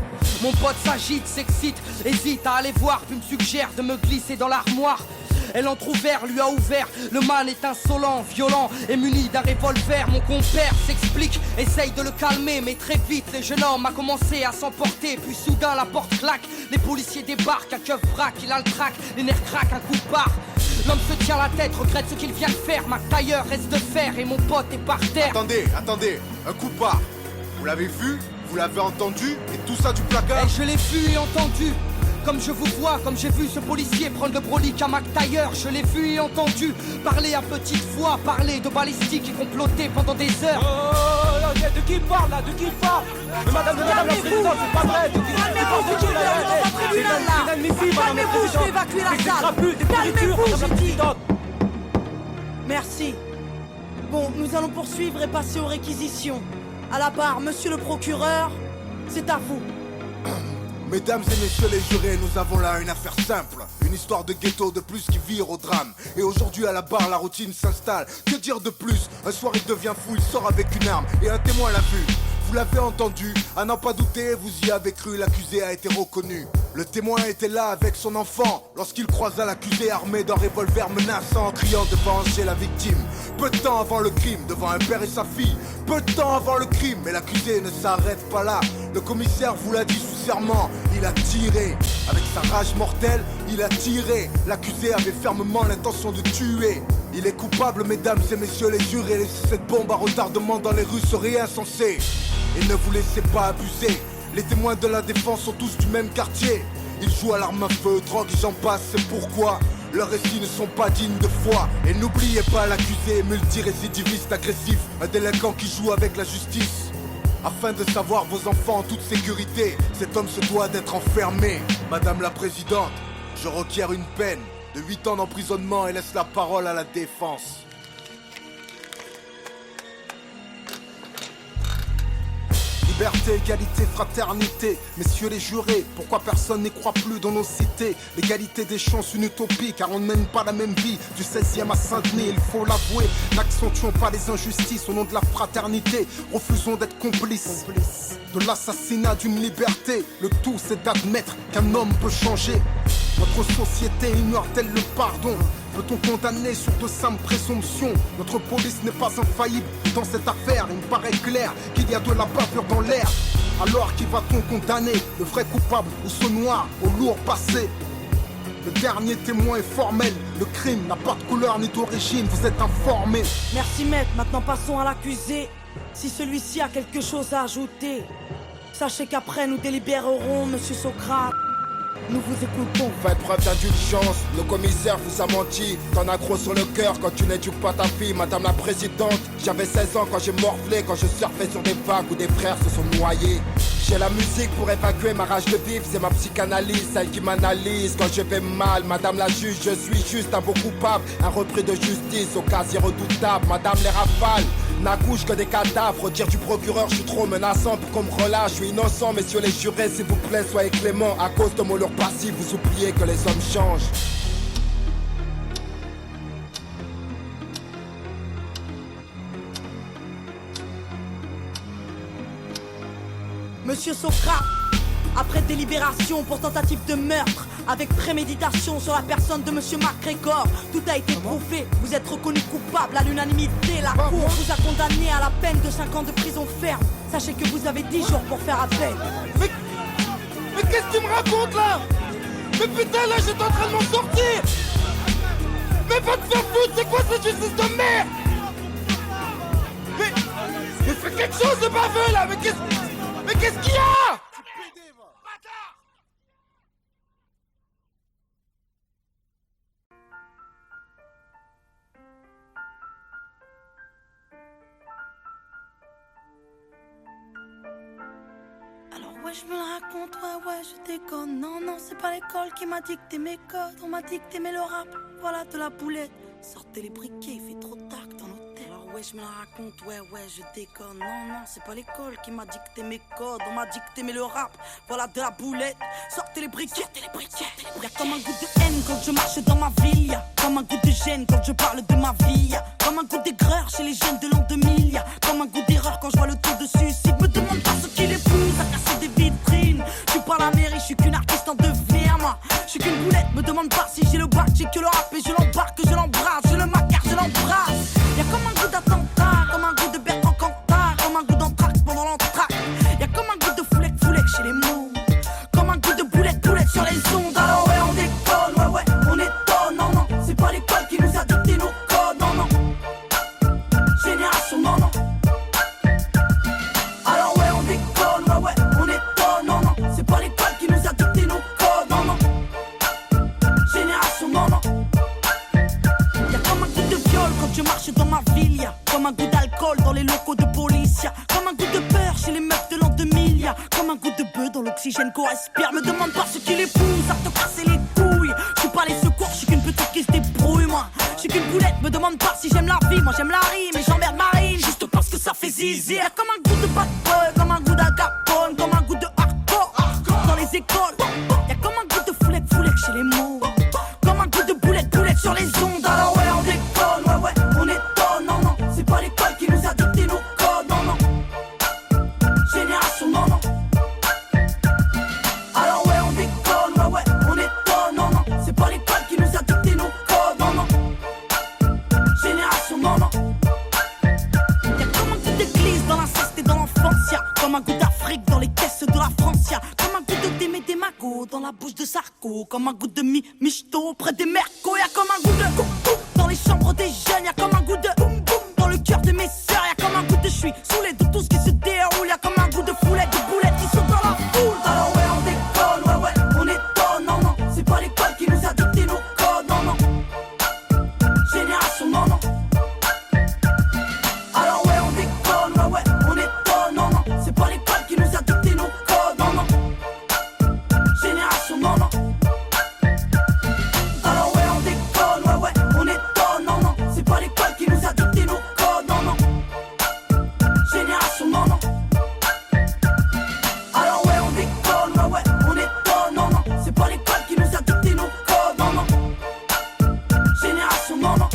Mon pote s'agite, s'excite, hésite à aller voir, puis me suggère de me glisser dans l'armoire. Elle entrouvert, lui a ouvert. Le man est insolent, violent et muni d'un revolver. Mon compère s'explique, essaye de le calmer, mais très vite le jeune homme a commencé à s'emporter. Puis soudain la porte claque, les policiers débarquent, un keuf braque, il a le trac, les nerfs craquent, un coup de barre. L'homme se tient la tête, regrette ce qu'il vient de faire. Ma tailleur reste de fer et mon pote est par terre. Attendez, un coup de barre. Vous l'avez vu, vous l'avez entendu, et tout ça du placard. Et je l'ai vu et entendu. Comme je vous vois, comme j'ai vu ce policier prendre le brolique à McTayer. Je l'ai vu et entendu parler à petite voix, parler de balistique et comploter pendant des heures. De qui il parle là? De qui il parle? Mais madame la présidente, c'est pas vrai. Calmez-vous, vous êtes dans un tribunal là. Calmez-vous, je vais évacuer la salle. Calmez-vous, j'ai dit. Merci. Bon, nous allons poursuivre et passer aux réquisitions. À la barre, monsieur le procureur, c'est à vous. Mesdames et messieurs les jurés, nous avons là une affaire simple. Une histoire de ghetto de plus qui vire au drame. Et aujourd'hui à la barre, la routine s'installe. Que dire de plus? Un soir il devient fou, il sort avec une arme et un témoin l'a vu. Vous l'avez entendu, à n'en pas douter, vous y avez cru, l'accusé a été reconnu. Le témoin était là avec son enfant lorsqu'il croisa l'accusé armé d'un revolver menaçant, criant de venger la victime. Peu de temps avant le crime, devant un père et sa fille. Peu de temps avant le crime, mais l'accusé ne s'arrête pas là. Le commissaire vous l'a dit sous serment, il a tiré. Avec sa rage mortelle, il a tiré. L'accusé avait fermement l'intention de tuer. Il est coupable, mesdames et messieurs les jurés. Laisser cette bombe à retardement dans les rues serait insensé. Et ne vous laissez pas abuser. Les témoins de la défense sont tous du même quartier. Ils jouent à l'arme à feu, drogue et j'en passe, c'est pourquoi leurs récits ne sont pas dignes de foi. Et n'oubliez pas l'accusé, multirécidiviste agressif, un délinquant qui joue avec la justice. Afin de savoir vos enfants en toute sécurité, cet homme se doit d'être enfermé. Madame la présidente, je requiers une peine de 8 ans d'emprisonnement et laisse la parole à la défense. Liberté, égalité, fraternité, messieurs les jurés, pourquoi personne n'y croit plus dans nos cités? L'égalité des chances, une utopie, car on ne mène pas la même vie. Du 16e à Saint-Denis, il faut l'avouer, n'accentuons pas les injustices au nom de la fraternité. Refusons d'être complices de l'assassinat d'une liberté. Le tout c'est d'admettre qu'un homme peut changer. Notre société ignore-t-elle le pardon? Peut-on condamner sur de simples présomptions? Notre police n'est pas infaillible dans cette affaire. Il me paraît clair qu'il y a de la bavure dans l'air. Alors qui va-t-on condamner? Le vrai coupable ou ce noir au lourd passé? Le dernier témoin est formel. Le crime n'a pas de couleur ni d'origine, vous êtes informés. Merci maître, maintenant passons à l'accusé. Si celui-ci a quelque chose à ajouter, sachez qu'après nous délibérerons, monsieur Socrate. Nous vous écoutons. Faites preuve d'indulgence, le commissaire vous a menti. T'en as gros sur le cœur quand tu n'éduques pas ta fille, madame la présidente. J'avais 16 ans quand j'ai morflé, quand je surfais sur des vagues où des frères se sont noyés. J'ai la musique pour évacuer ma rage de vivre, c'est ma psychanalyse, celle qui m'analyse quand je vais mal. Madame la juge, je suis juste un beau coupable, un repris de justice au casier redoutable. Madame les rafales n'accouchent que des cadavres. Dire du procureur, je suis trop menaçant pour qu'on me relâche. Je suis innocent, messieurs les jurés, s'il vous plaît, soyez cléments. À cause de mon lourd passif, vous oubliez que les hommes changent. Monsieur Socrate, après délibération pour tentative de meurtre avec préméditation sur la personne de monsieur MacGregor, tout a été prouvé. Vous êtes reconnu coupable à l'unanimité. La cour vous a condamné à la peine de 5 ans de prison ferme. Sachez que vous avez 10 jours pour faire appel. Mais qu'est-ce que tu me racontes là? Mais putain, là j'étais en train de m'en sortir. Mais va te faire foutre, c'est quoi cette justice de merde? Mais fais quelque chose de baveux là. Mais qu'est-ce qu'il y a? ouais, je me la raconte, ouais, je déconne. Non, non, c'est pas l'école qui m'a dicté mes codes. On m'a dit que t'aimais le rap, voilà de la boulette. Sortez les briquets, il fait trop tard dans l'hôtel. Alors ouais, je me la raconte, ouais, je déconne. Non, non, c'est pas l'école qui m'a dicté mes codes. On m'a dit que t'aimais le rap, voilà de la boulette. Sortez les briquets, Y'a comme un goût de haine quand je marche dans ma ville. Y'a comme un goût de gêne quand je parle de ma vie. Y'a comme un goût d'aigreur chez les jeunes de l'an 2000. Y'a comme un goût d'erreur quand je vois le taux de suicide. Me demande pas ce qui les pousse à casser des vitrines. Je suis pas la mairie, je suis qu'une artiste en devenir, moi. Je suis qu'une boulette, me demande pas si j'ai le bac. J'ai que le rap et je l'embarque, je l'embrasse. Je le macar, je l'embrasse. Y'a comme un goût d'attentat, comme un goût de Bertrand Cantat, comme un goût d'entraque pendant l'entraque. Y'a comme un goût de foulec chez les mots. Comme un goût de boulette sur les ondes. Alors ouais, on déconne, ouais, on étonne. Non, non, c'est pas l'école qui nous a dicté nos codes. Non, non, génération, non, non. Alors ouais, on déconne, ouais, on étonne. Non, non, c'est pas l'école qui nous a dicté nos codes. Non, non, génération, non, non. Y'a comme un goût de viol quand je marche dans ma ville. Y'a comme un goût d'alcool dans les locaux de police. Y'a comme un goût de peur chez les meufs de l'an 2000. Y'a comme un goût de bœuf dans l'oxygène qu'on respire. Me demande pas ce qui les pousse à te casser les couilles. Je suis pas les secours, je suis qu'une petite qui se débrouille, moi. Je suis qu'une boulette, me demande pas si j'aime la vie. Moi j'aime la rime et j'emmerde Marine juste parce que ça fait zizi. Y'a comme un goût de bad boy, comme un goût d'Al comme un goût de hardcore dans les écoles. Y'a comme un goût de foulec chez les mots. Comme un goût de boulette sur les ondes. Alors ouais, on déconne, ouais, on étonne. Non, non, c'est pas l'école qui nous a dicté nos codes. Non, non, génération, non, non. Alors ouais, on déconne, ouais, on étonne. Non, non, c'est pas l'école qui nous a dicté nos codes. Non, non, génération, non, non. Y'a comme un goût d'église dans l'inceste et dans l'enfance. Y'a comme un goût d'Afrique dans les caisses de la France. Y'a comme un goût de Démé des Magots dans la bouche de Sarko. Comme un goût de Michto près des Mercos. Y'a comme un goût de dans les chambres des jeunes. Y'a comme un goût de boum boum dans le cœur de mes sœurs. Y'a comme un goût de je suis saoulé de tout ce qui se déroule. Y'a comme un goût de foulette, de boulettes qui sont dans la foule. Alors ouais, on déconne, ouais, on étonne. Non, non, c'est pas l'école qui nous a dicté nos codes. Non, non, génération, non, non. Alors ouais, on déconne, ouais, on étonne. Non, non, c'est pas l'école qui nous a dicté nos codes. Non, non, génération, non, non. Alors ouais, on déconne, ouais, on étonne. Non, non, c'est pas l'école qui nous a dicté nos codes. Non, non, génération, non, non. Alors ouais, on déconne, ouais, on étonne. Non, non, c'est pas l'école qui nous a dicté nos codes. Non, non, génération, non, non.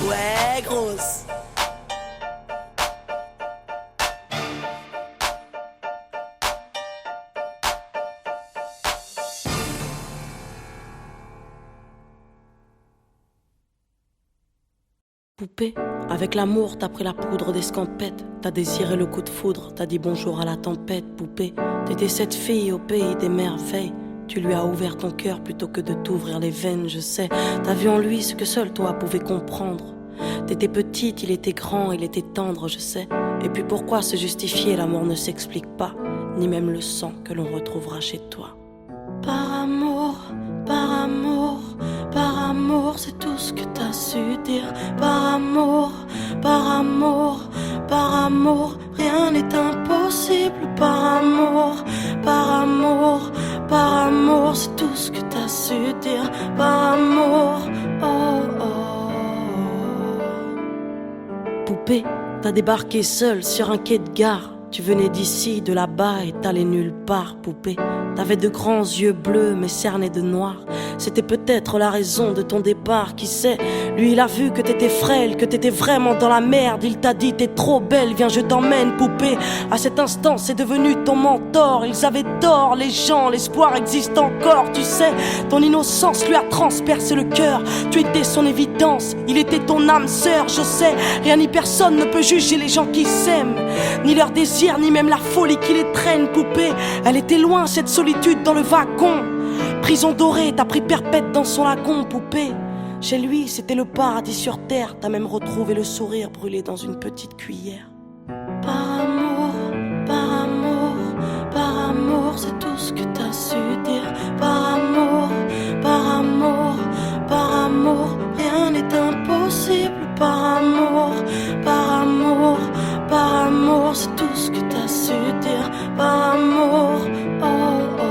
Ouais, grosse. Poupée, avec l'amour t'as pris la poudre d'escampette. T'as désiré le coup de foudre, t'as dit bonjour à la tempête. Poupée, t'étais cette fille au pays des merveilles. Tu lui as ouvert ton cœur plutôt que de t'ouvrir les veines, je sais. T'as vu en lui ce que seul toi pouvais comprendre. T'étais petite, il était grand, il était tendre, je sais. Et puis pourquoi se justifier, l'amour ne s'explique pas. Ni même le sang que l'on retrouvera chez toi. Par amour, par amour, par amour, c'est tout ce que t'as su dire. Par amour, par amour, par amour, rien n'est impossible. Par amour, par amour, par amour, c'est tout ce que t'as su dire. Par amour, oh oh. Poupée, t'as débarqué seule sur un quai de gare. Tu venais d'ici, de là-bas et t'allais nulle part, poupée. T'avais de grands yeux bleus mais cernés de noir. C'était peut-être la raison de ton départ, qui sait. Lui il a vu que t'étais frêle, que t'étais vraiment dans la merde. Il t'a dit t'es trop belle, viens je t'emmène, poupée. À cet instant c'est devenu ton mentor. Ils avaient tort les gens, l'espoir existe encore, tu sais. Ton innocence lui a transpercé le cœur. Tu étais son évidence, il était ton âme sœur, je sais. Rien ni personne ne peut juger les gens qui s'aiment, ni leur désir, ni même la folie qui les traîne, poupée. Elle était loin cette solitude dans le wagon. Prison dorée, t'as pris perpète dans son lagon, poupée. Chez lui, c'était le paradis sur terre. T'as même retrouvé le sourire brûlé dans une petite cuillère. Par amour, par amour, par amour, c'est tout ce que t'as su dire. Par amour, par amour, par amour, rien n'est impossible. Par amour, par amour, par amour, c'est tout ce que t'as su dire. Par amour, oh oh.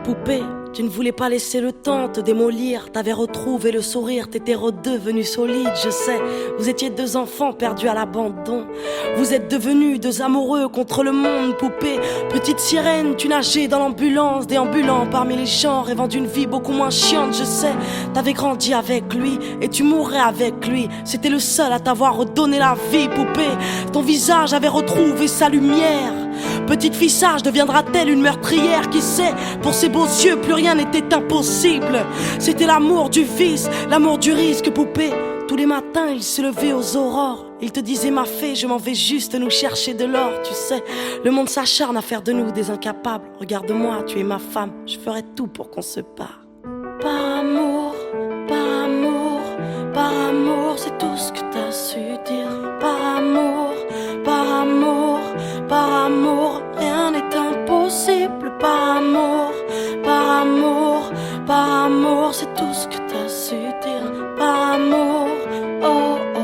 Poupée, tu ne voulais pas laisser le temps te démolir. T'avais retrouvé le sourire, t'étais redevenu solide, je sais. Vous étiez deux enfants perdus à l'abandon. Vous êtes devenus deux amoureux contre le monde, poupée. Petite sirène, tu nageais dans l'ambulance, déambulant parmi les gens, rêvant d'une vie beaucoup moins chiante, je sais. T'avais grandi avec lui et tu mourrais avec lui. C'était le seul à t'avoir redonné la vie, poupée. Ton visage avait retrouvé sa lumière. Petite fille sage deviendra-t-elle une meurtrière? Qui sait? Pour ses beaux yeux, plus rien n'était impossible. C'était l'amour du vice, l'amour du risque, poupée. Tous les matins, il se levait aux aurores. Il te disait, ma fée, je m'en vais juste nous chercher de l'or. Tu sais, le monde s'acharne à faire de nous des incapables. Regarde-moi, tu es ma femme, je ferai tout pour qu'on se parle. Par amour, par amour, par amour, c'est tout ce que t'as su dire. Par amour, par amour, par amour, rien n'est impossible. Par amour, par amour, par amour, c'est tout ce que t'as su dire. Par amour, oh oh.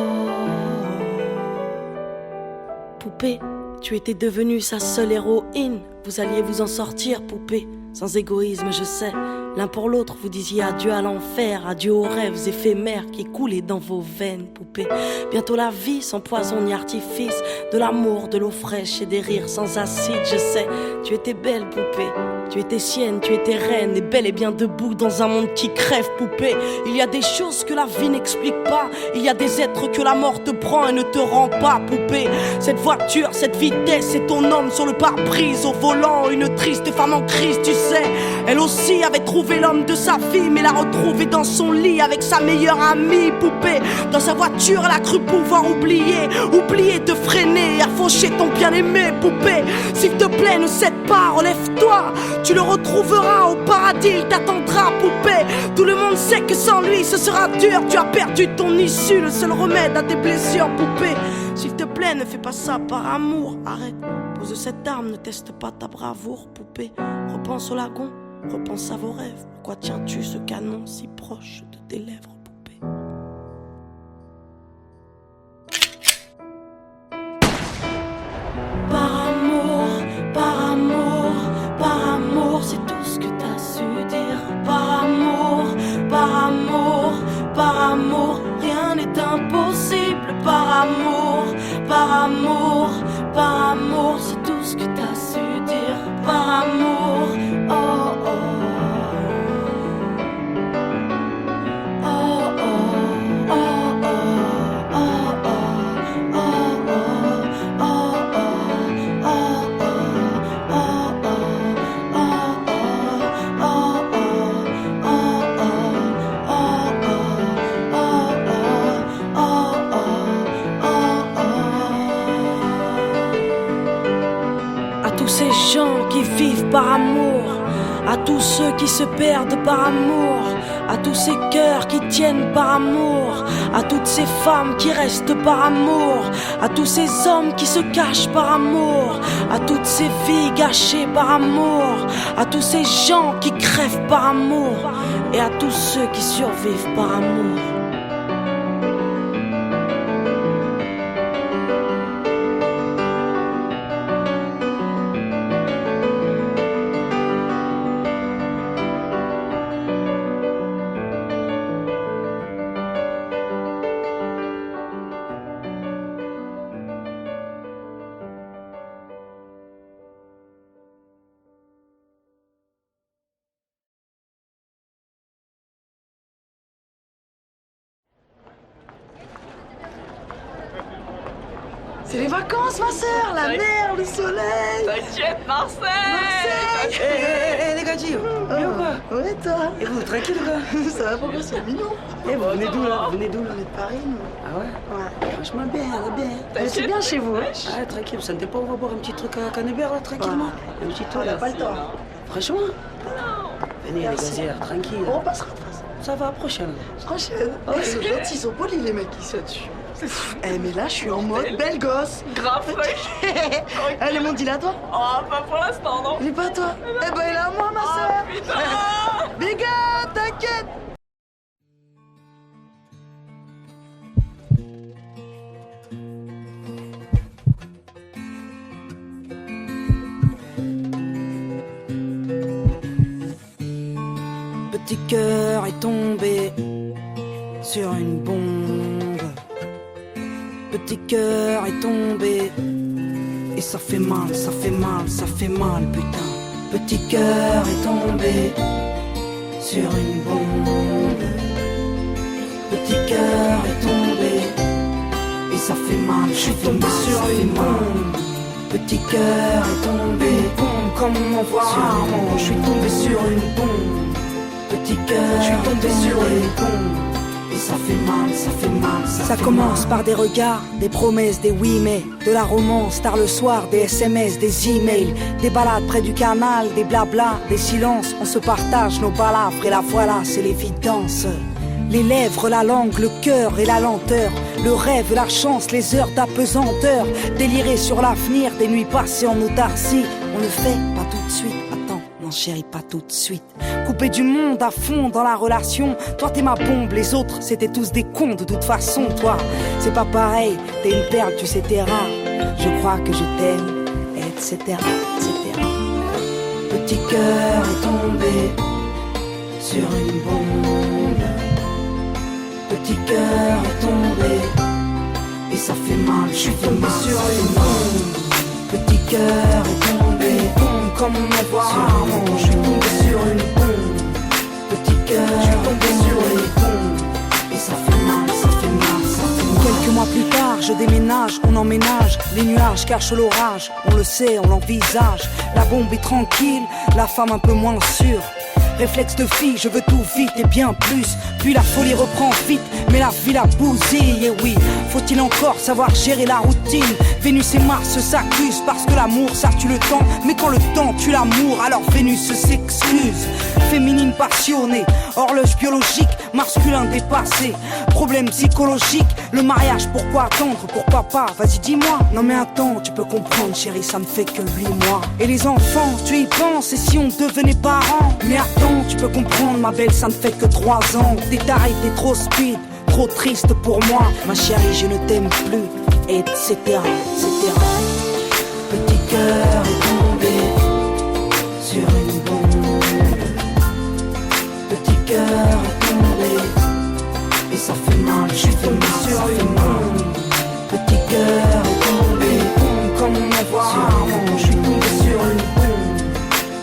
Poupée, tu étais devenue sa seule héroïne. Vous alliez vous en sortir, poupée, sans égoïsme, je sais. L'un pour l'autre, vous disiez adieu à l'enfer, adieu aux rêves éphémères qui coulaient dans vos veines, poupée. Bientôt la vie sans poison ni artifice, de l'amour, de l'eau fraîche et des rires sans acide, je sais. Tu étais belle, poupée. Tu étais sienne, tu étais reine, et bel et bien debout dans un monde qui crève, poupée. Il y a des choses que la vie n'explique pas. Il y a des êtres que la mort te prend et ne te rend pas, poupée. Cette voiture, cette vitesse, c'est ton homme sur le pare-brise au volant. Une triste femme en crise, tu sais. Elle aussi avait trouvé l'homme de sa vie, mais l'a retrouvé dans son lit avec sa meilleure amie, poupée. Dans sa voiture, elle a cru pouvoir oublier de freiner, à faucher ton bien-aimé, poupée. S'il te plaît, ne cède pas, relève-toi. Tu le retrouveras au paradis, il t'attendra, poupée. Tout le monde sait que sans lui ce sera dur. Tu as perdu ton issue, le seul remède à tes blessures, poupée. S'il te plaît, ne fais pas ça par amour. Arrête, pose cette arme, ne teste pas ta bravoure, poupée. Repense au lagon, repense à vos rêves. Pourquoi tiens-tu ce canon si proche de tes lèvres, poupée? Par amour, par amour, par amour, c'est tout ce que t'as su dire. Par amour, par amour, par amour, rien n'est impossible. Par amour, par amour, par amour, c'est tout ce que t'as su dire. Par amour, oh oh. Ces gens qui vivent par amour, à tous ceux qui se perdent par amour, à tous ces cœurs qui tiennent par amour, à toutes ces femmes qui restent par amour, à tous ces hommes qui se cachent par amour, à toutes ces vies gâchées par amour, à tous ces gens qui crèvent par amour, et à tous ceux qui survivent par amour. C'est les vacances, ma sœur, la mer, le soleil. T'inquiète, Marseille. Les gars, Gio. Bien ou quoi? Ouais, toi. Et vous, tranquille, quoi? Ça va, pourquoi c'est mignon? Eh, vous venez d'où, là? Vous venez d'où, là? On est de Paris, nous. Ah ouais? Ouais. Franchement, bien, bien. C'est bien chez vous, hein? Ah, tranquille, vous sentez pas, on va boire un petit truc à Canebert, là, tranquillement? Un petit tour, là. Pas le temps. Franchement? Venez les gazières, tranquille. On passera. Ça va, prochaine. Prochaine. Oh, ils sont gentils, ils sont polis les mecs qui sont dessus. Eh mais là je suis en mode belle gosse. Grave fraîche. Le monde il est à toi? Oh, pas pour l'instant, non. Il est pas à toi? Eh ben il est à moi ma soeur. Putain. Big up, t'inquiète. Petit cœur est tombé sur une bombe. Petit cœur est tombé et ça fait mal, ça fait mal, ça fait mal, putain. Petit cœur est tombé sur une bombe. Petit cœur est tombé et ça fait mal, je suis tombé sur une bombe. Petit cœur est tombé, bombe comme on m'envoie rarement. Je suis tombé sur une bombe. Petit cœur, je suis tombé sur une bombe. Et ça fait mal, ça fait mal, ça commence mal. Par des regards, des promesses, des oui mais, de la romance, tard le soir, des SMS, des emails, des balades près du canal, des blabla, des silences. On se partage nos balafres et la voilà, c'est l'évidence. Les lèvres, la langue, le cœur et la lenteur, le rêve, la chance, les heures d'apesanteur, délirer sur l'avenir, des nuits passées en autarcie. On le fait pas tout de suite, attends, non chérie, pas tout de suite. Coupé du monde à fond dans la relation. Toi t'es ma bombe, les autres c'était tous des cons de toute façon. Toi c'est pas pareil, t'es une perle, tu sais t'es rare. Je crois que je t'aime, etc, etc. Petit cœur est tombé sur une bombe. Petit cœur est tombé et ça fait mal, je suis tombé sur une bombe. Petit cœur est tombé, bombe comme on m'envoie rarement. Je suis tombé sur une bombe. Petit cœur, je suis tombé sur une bombe. Et ça fait mal, ça fait mal, ça fait mal. Quelques mois plus tard, je déménage, on emménage. Les nuages cachent l'orage, on le sait, on l'envisage. La bombe est tranquille, la femme un peu moins sûre. Réflexe de fille, je veux tout vite et bien plus. Puis la folie reprend vite, mais la vie la bousille. Et oui, faut-il encore savoir gérer la routine? Vénus et Mars s'accusent parce que l'amour ça tue le temps. Mais quand le temps tue l'amour, alors Vénus s'excuse. Féminine passionnée, horloge biologique, masculin dépassé. Problème psychologique, le mariage pourquoi attendre? Pourquoi pas? Vas-y dis-moi. Non mais attends, tu peux comprendre chérie, ça me fait que 8 mois. Et les enfants, tu y penses, et si on devenait parents? Mais attends, tu peux comprendre ma belle, ça ne fait que 3 ans. T'es taré, t'es trop speed, trop triste pour moi. Ma chérie, je ne t'aime plus, etc, etc. Petit cœur est tombé sur une bombe. Petit cœur est tombé et ça fait mal, je suis tombé sur une bombe. Petit cœur est tombé, bombe comme on m'envoie rarement. Je suis tombé sur une bombe.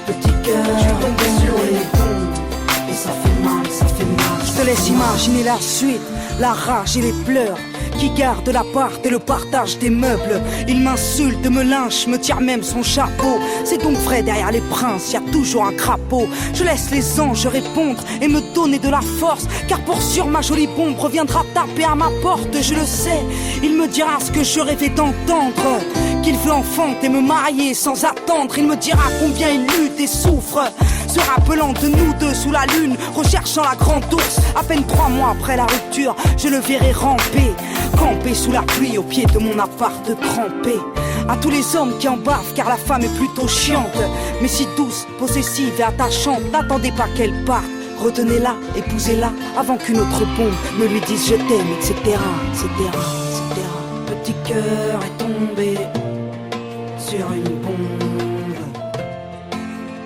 Petit cœur, je suis tombé sur une bombe. Et ça fait mal, ça fait mal. Je te laisse imaginer la suite, la rage et les pleurs qui garde l'appart et le partage des meubles. Il m'insulte, me lynche, me tire même son chapeau. C'est donc vrai, derrière les princes, y a toujours un crapaud. Je laisse les anges répondre et me donner de la force, car pour sûr ma jolie bombe reviendra taper à ma porte. Je le sais, il me dira ce que je rêvais d'entendre, qu'il veut enfanter, me marier sans attendre. Il me dira combien il lutte et souffre, se rappelant de nous deux sous la lune, recherchant la grande ours. À peine 3 mois après la rupture, je le verrai ramper, camper sous la pluie au pied de mon appart trempé. À tous les hommes qui en bavent, car la femme est plutôt chiante, mais si douce, possessive et attachante. N'attendez pas qu'elle parte, retenez-la, épousez-la, avant qu'une autre bombe ne lui dise je t'aime, etc, etc, etc. Petit cœur est tombé sur une bombe.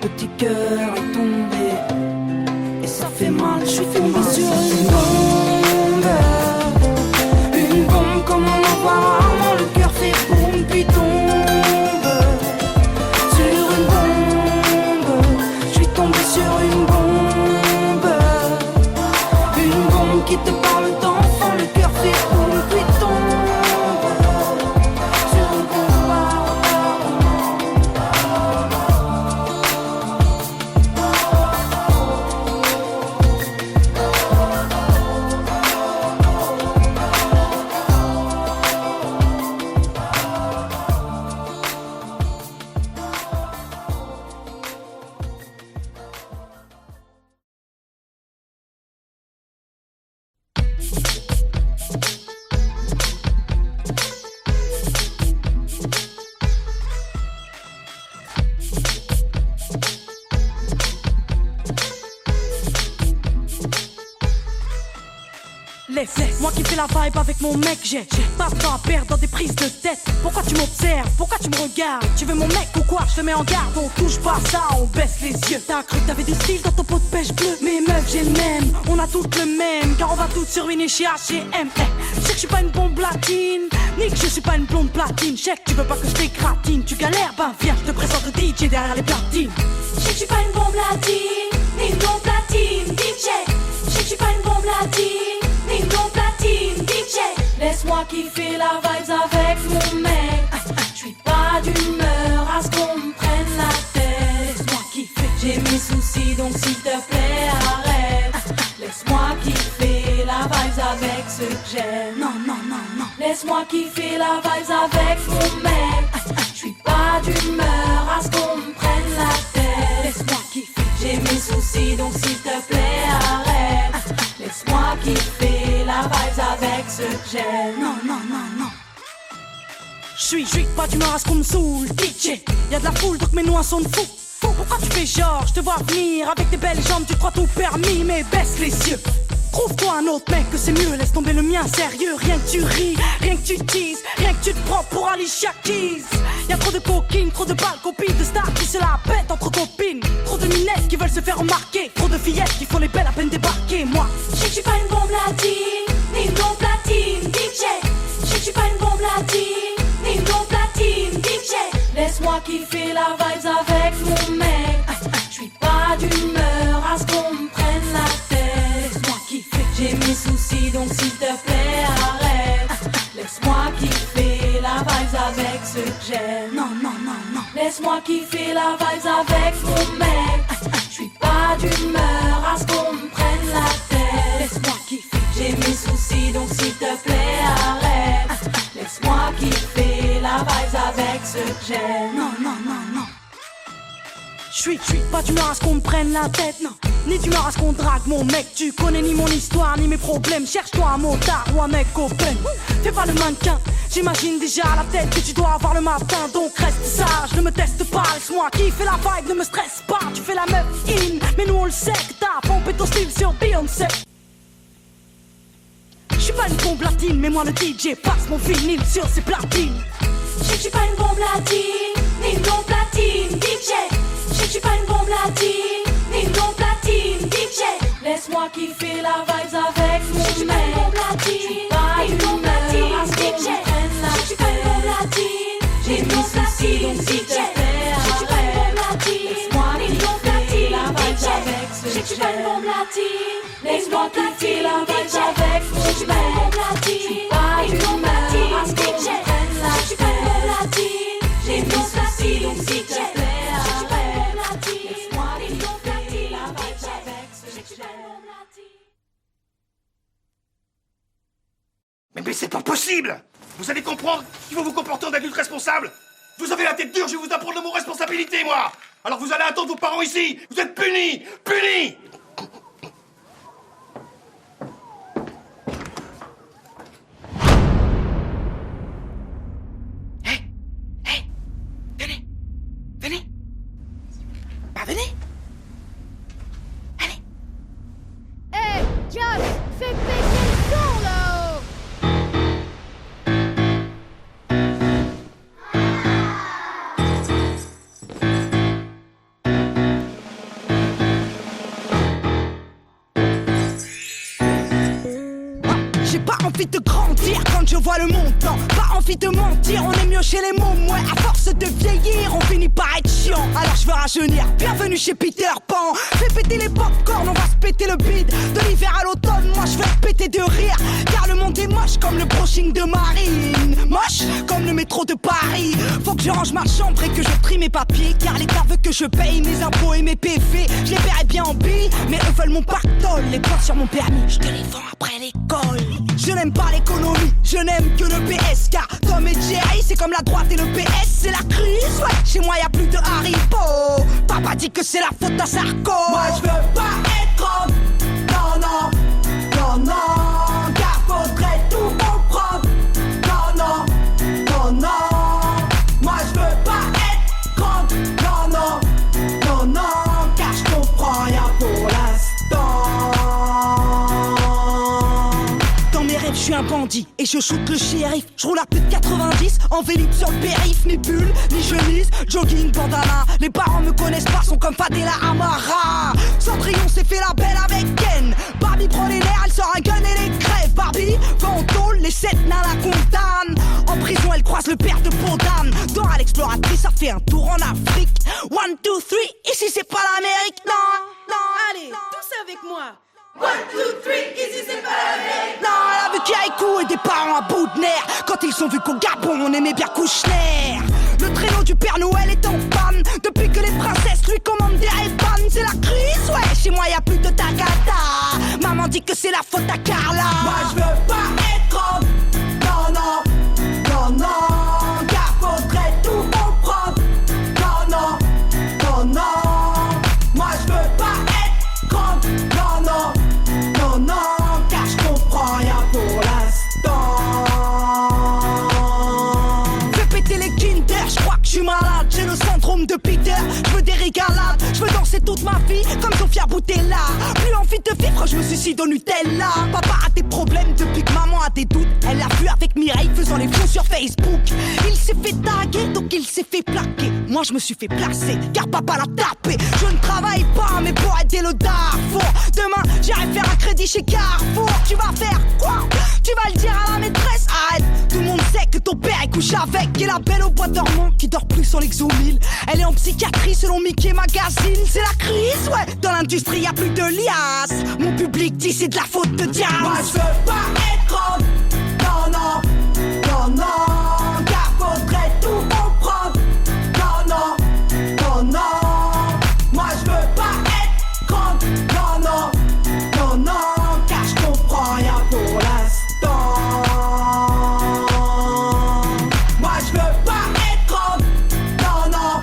Petit cœur est tombé et ça fait mal, je suis tombé sur une bombe. Une bombe comme on en voit rarement, le cœur fait boum puis tombe. Sur une bombe, je suis tombé sur une bombe. Une bombe qui te parle d'enfant, le cœur fait boum puis tombe. Moi qui fais la vibe avec mon mec, j'ai pas de temps à perdre dans des prises de tête. Pourquoi tu m'observes, pourquoi tu me regardes? Tu veux mon mec ou quoi? Je te mets en garde, on touche pas ça, on baisse les yeux. T'as cru que t'avais du style dans ton pot de pêche bleu? Mais meuf j'ai le même, on a toutes le même, car on va toutes se ruiner chez H&M. Je sais que je suis pas une bombe latine, ni que je suis pas une blonde platine. Je sais que tu veux pas que je t'écratine, tu galères, ben viens, je te présente le DJ derrière les platines. Je sais que je suis pas une bombe latine, ni une blonde platine, DJ. Je sais que je suis pas une bombe latine, ni une blonde platine, DJ. Laisse-moi kiffer la vibes avec mon mec. Je suis pas d'humeur à ce qu'on me prenne la tête. Laisse-moi kiffer, j'ai mes soucis donc s'il te plaît arrête. Laisse-moi kiffer la vibes avec ceux que j'aime. Non, non, non, non. Laisse-moi kiffer la vibes avec mon mec. Je suis pas d'humeur à ce qu'on me prenne la tête. Laisse-moi kiffer, j'ai mes soucis donc s'il te plaît arrête. Laisse-moi kiffer la vibes avec ceux que j'aime. non, non, non, non. Je suis pas d'humeur à ce qu'on me saoule, DJ. Y'a de la foule donc mets-nous un son de fou. Pourquoi tu fais genre, je te vois venir avec tes belles jambes, tu crois tout permis, mais baisse les yeux. Trouve-toi un autre mec que c'est mieux, laisse tomber le mien, sérieux. Rien que tu ris, rien que tu teases, rien que tu te prends pour Alicia Keys. Y'a trop de coquines, trop de balles, copines, de stars qui se la pètent entre copines. Trop de minettes qui veulent se faire remarquer, trop de fillettes qui font les belles à peine débarquer. Moi, je sais que je suis pas une bombe latine, ni une blonde platine, DJ. Je sais que je suis pas une bombe latine, ni une blonde platine, DJ. Laisse-moi kiffer la vibes avec mon mec. Je suis pas d'humeur à ce qu'on me prenne la tête. laisse-moi kiffer, j'ai mes soucis donc s'il te plaît arrête. Laisse-moi kiffer la vibes avec ceux que j'aime. non, non, non, non. Laisse-moi kiffer la vibes avec mon mec. Je suis pas d'humeur à ce qu'on me prenne la tête. Laisse-moi kiffer, j'ai mes soucis donc s'il te plaît arrête. Laisse-moi kiffer la vibes avec ceux que j'aime. non, non, non, non. Je suis pas d'humeur à ce qu'on me prenne la tête, non. Ni d'humeur à ce qu'on drague mon mec. Tu connais ni mon histoire, ni mes problèmes. Cherche-toi un motard ou un mec open. Fais pas le mannequin, j'imagine déjà la tête que tu dois avoir le matin. Donc reste sage, ne me teste pas. Laisse-moi kiffer la vibe, ne me stresse pas. Tu fais la meuf in, mais nous on le sait que t'as pompé ton style sur Beyoncé. J'suis pas une bombe latine, mais moi le DJ passe mon vinyle sur ses platines. Je sais que je suis pas une bombe latine, ni une blonde platine, DJ. Je sais que je suis pas une bombe latine, ni une blonde platine, DJ. Laisse-moi kiffer la vibes avec mon mec. Je suis pas une bombe latine, à ce qu'on me prenne la tête. Je suis pas une bombe latine, j'ai mes soucis donc s'il te plaît arrête. Laisse-moi kiffer la vibes avec ceux que j'aime. Je sais que je suis pas une bombe latine, laisse-moi kiffer la vibes avec mon mec. Je suis pas une bombe latine, à ce qu'on me prenne la tête. Je suis pas une bombe latine, j'ai mes soucis donc s'il te plaît. Mais c'est pas possible! Vous allez comprendre qu'il faut vous comporter en adulte responsable! Vous avez la tête dure, je vais vous apprendre le mot responsabilité, moi! Alors vous allez attendre vos parents ici! Vous êtes punis! Punis! Venez. Bah venez. Allez. Hey, Josh, fais péter le son là-haut. J'ai pas envie de grandir quand je vois le montant. Pas envie de mentir, on est mieux chez les mômes. Ouais, à force de vieillir, on finit par être chiant. Alors je veux rajeunir, bienvenue chez Peter Pan. Fais péter les popcorn, on va se péter le bide. De l'hiver à l'automne, moi je vais péter de rire. Car le monde est moche comme le brushing de Marine. Moche comme le métro de Paris. Faut que je range ma chambre et que je trie mes papiers. Car l'État veut que je paye mes impôts et mes PV. Je les paierai bien en billes, mais eux veulent mon pactole. Les points sur mon permis, je te les vends après l'école. Je n'aime pas l'économie, je n'aime que le PS. Car Tom et Jerry, c'est comme la droite et le PS. C'est la crise, ouais, chez moi y'a plus de Haribo. Papa dit que c'est la faute à Sarko. Moi je veux pas être homme, non, non, non, non. Car faudrait tout comprendre, non, non, non, non. Moi je veux pas être grande, non, non, non, non. Car je comprends rien pour l'instant. suis un bandit et je shoot le shérif. Je roule à plus de 90 en vélib sur le périph'. Ni bulle, ni chemise, jogging, bandana. Les parents me connaissent pas, sont comme Fadela Amara. Cendrillon s'est fait la belle avec Ken. Barbie prend les nerfs, elle sort un gun et les crève. Barbie va en tôle, les 7 nains la condamnent. En prison elle croise le père de Podane. Dora l'exploratrice a fait un tour en Afrique. 1, 2, 3, ici c'est pas l'Amérique, non, non. Allez, tous avec moi. 1, 2, 3, ici c'est pas l'Amérique. Non, elle a vu Kirikou et des parents à bout de nerfs. Quand ils ont vu qu'au Gabon on aimait bien Kouchner. Le traîneau du Père Noël est en panne. Depuis que les princesses lui commandent des Ray-Ban. C'est la crise, ouais, chez moi y'a plus de Tagada. Maman dit que c'est la faute à Carla. Moi je veux pas être homme. Non, non, non, non. Car faudrait tout comprendre. Non, non, non, non. Moi je veux pas être grande. Non, non, non, non. Car je comprends rien pour l'instant. Fais péter les Kinder, je crois que je suis malade. J'ai le syndrome de Peter, je veux des régalades. Je veux danser toute ma vie comme Sofia Boutella. Plus envie de vivre, je me suicide au Nutella. Papa a des problèmes depuis que maman a des doutes. Elle l'a vu avec Mireille faisant les fous sur Facebook. Il s'est fait taguer donc il s'est fait plaquer. Moi je me suis fait placer car papa l'a tapé. Je ne travaille pas mais pour aider le Darfour. Demain j'irai faire un crédit chez Carrefour. Tu vas faire quoi? Tu vas le dire à la maîtresse? Arrête, tout le monde sait que ton père est couché avec. Et la belle au bois dormant qui dort plus sans l'exomile. Elle est en psychiatrie selon Mickey Magazine. C'est la crise, ouais. Dans l'industrie y'a plus de liasses. Mon public dit c'est de la faute de Diaz. Moi je veux pas être homme. Non, non, non, non. Car faudrait tout comprendre. Non, non, non, non. Moi je veux pas être grande. Non, non, non, non. Car je comprends rien pour l'instant. Moi je veux pas être homme. Non, non,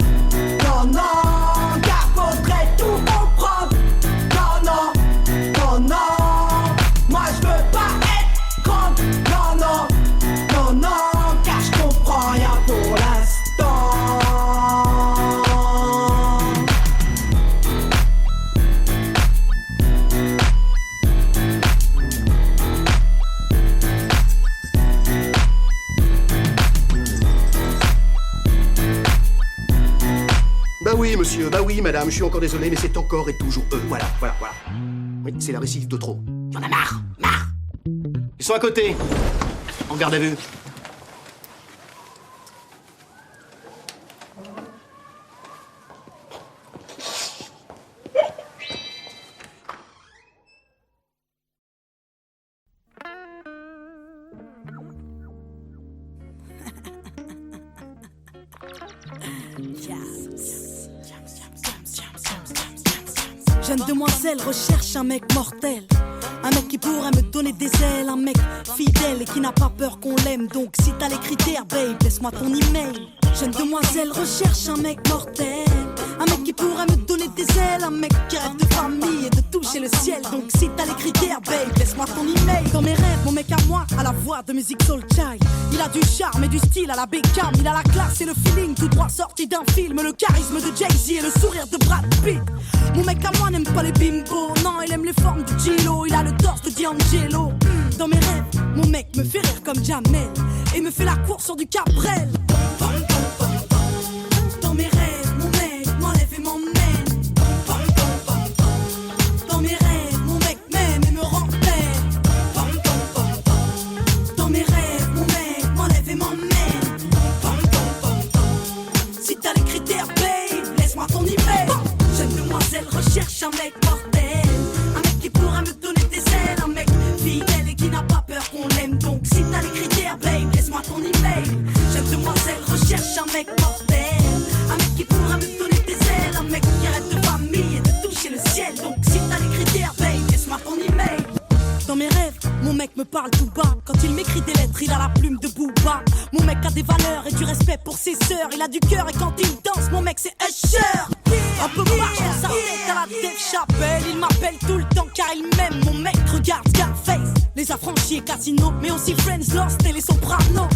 non, non. Car faudrait tout comprendre. Non, non, non, non. Moi je veux pas être grande. Non, non, non, non. Car je comprends rien pour l'instant. Bah oui, monsieur, bah oui, madame, je suis encore désolé, mais c'est encore et toujours eux. Voilà, voilà, voilà. Oui, c'est la récidive de trop. Y'en a marre, marre. Ils sont à côté. En garde à vue. Jeune demoiselle recherche un mec mortel. Un mec qui pourrait me donner des ailes. Un mec fidèle et qui n'a pas peur qu'on l'aime. Donc si t'as les critères, babe, laisse-moi ton email. Jeune demoiselle recherche un mec mortel. Un mec qui pourrait me donner des ailes. Un mec qui rêve de famille et de toucher le ciel. Donc si t'as les critères, babe, laisse-moi ton email. Dans mes rêves, mon mec à moi a la voix de musique soul child. Il a du charme et du style à la Beckham. Il a la classe et le feeling tout droit sorti d'un film. Le charisme de Jay-Z et le sourire de Brad Pitt. Mon mec à moi n'aime pas les bimbos. Non, il aime les formes de Gilo. Il a le torse de D'Angelo. Dans mes rêves, mon mec me fait rire comme Jamel et me fait la course sur du Cabrel. Dans mes rêves, mon mec m'enlève et m'emmène. Dans mes rêves, mon mec m'aime et me rend belle. Dans mes rêves, mon mec m'enlève et m'emmène. Si t'as les critères, babe, laisse-moi ton email. Jeune demoiselle recherche un mec mortel. Un mec qui pourra me donner des ailes. Un mec fidèle et qui n'a pas peur qu'on l'aime. Donc si t'as les critères, babe, laisse-moi ton email. Jeune demoiselle recherche un mec mortel. Un mec qui pourra me donner des ailes. Un mec qui rêve de famille et de toucher le ciel. Donc si t'as les critères, babe, laisse-moi ton email. Dans mes rêves, mon mec me parle tout bas. Quand il m'écrit des lettres, il a la plume de Booba. Mon mec a des valeurs et du respect pour ses sœurs. Il a du cœur et quand il danse, mon mec c'est Usher. Un peu marche dans sa tête à la Dave Chappelle. Il m'appelle tout le temps car il m'aime. Mon mec regarde Scarface, les affranchis et Casino, mais aussi Friends, Lost et les Sopranos.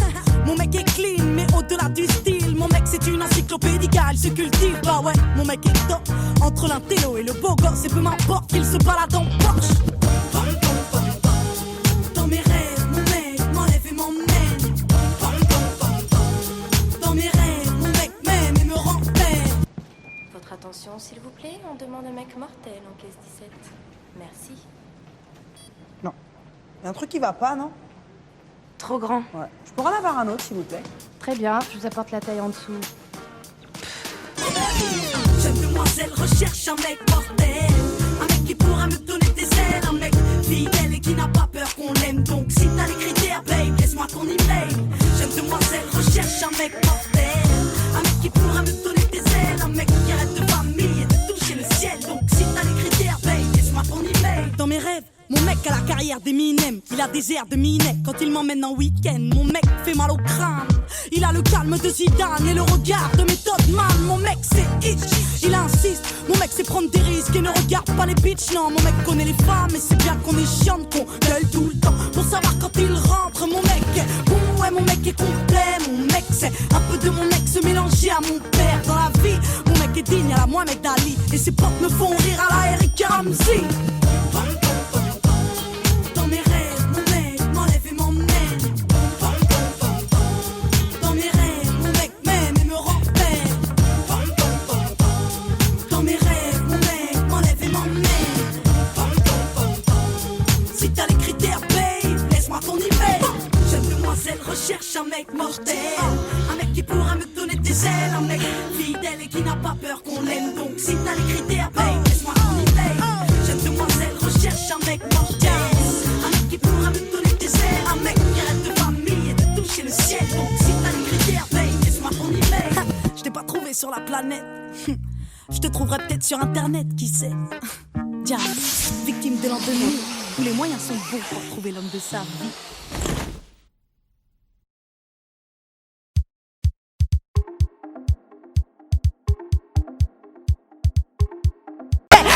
Mon mec est clean mais au-delà du style. Mon mec c'est une encyclopédie car il se cultive. Bah ouais, mon mec est top. Entre l'intello et le beau gosse, et peu m'importe qu'il se balade en Porsche. Dans mes rêves, mon mec Y'a un truc qui va pas, non? Trop grand. Ouais. Je pourrais en avoir un autre, s'il vous plaît? Très bien, je vous apporte la taille en dessous. Jeune demoiselle recherche un mec mortel, un mec qui pourra me donner des ailes, un mec fidèle et qui n'a pas peur qu'on l'aime. Donc si t'as les critères, babe, laisse-moi ton email. Jeune demoiselle recherche un mec mortel, un mec qui pourra me donner des ailes, un mec qui rêve de famille et de toucher le ciel. Donc si t'as les critères, babe, laisse-moi ton email. Dans mes rêves, mon mec a la carrière d'Eminem, il a des airs de Minet quand il m'emmène en week-end. Mon mec fait mal au crâne, il a le calme de Zidane et le regard de Method Man. Mon mec c'est itch, il insiste, mon mec c'est prendre des risques et ne regarde pas les bitches. Non, mon mec connaît les femmes et c'est bien qu'on est chiante, qu'on gueule tout le temps pour savoir quand il rentre. Mon mec est bon, ouais, mon mec est complet. Mon mec c'est un peu de mon ex mélangé à mon père. Dans la vie, mon mec est digne à la Mohamed Ali et ses potes me font rire à la Eric Ramsey. Dans mes rêves, mon mec m'enlève et m'emmène. Dans mes rêves, mon mec m'aime et me rappelle. Dans mes rêves, mon mec m'enlève et m'emmène. Si t'as les critères, babe, laisse-moi ton email. Jeune demoiselle recherche un mec mortel, un mec qui pourra me donner des ailes, un mec fidèle et qui n'a pas peur qu'on l'aime. Donc si t'as les critères, babe, laisse-moi ton email. Jeune demoiselle recherche un mec mortel, un mec qui pourra me donner des ailes, un mec qui rêve de famille et de toucher le ciel. Donc si t'as les critères, babe, laisse-moi ton email. Je t'ai pas trouvé sur la planète, je te trouverai peut-être sur internet, qui sait. Diable, victime de l'an 2000, tous les moyens sont bons pour trouver l'homme de sa vie.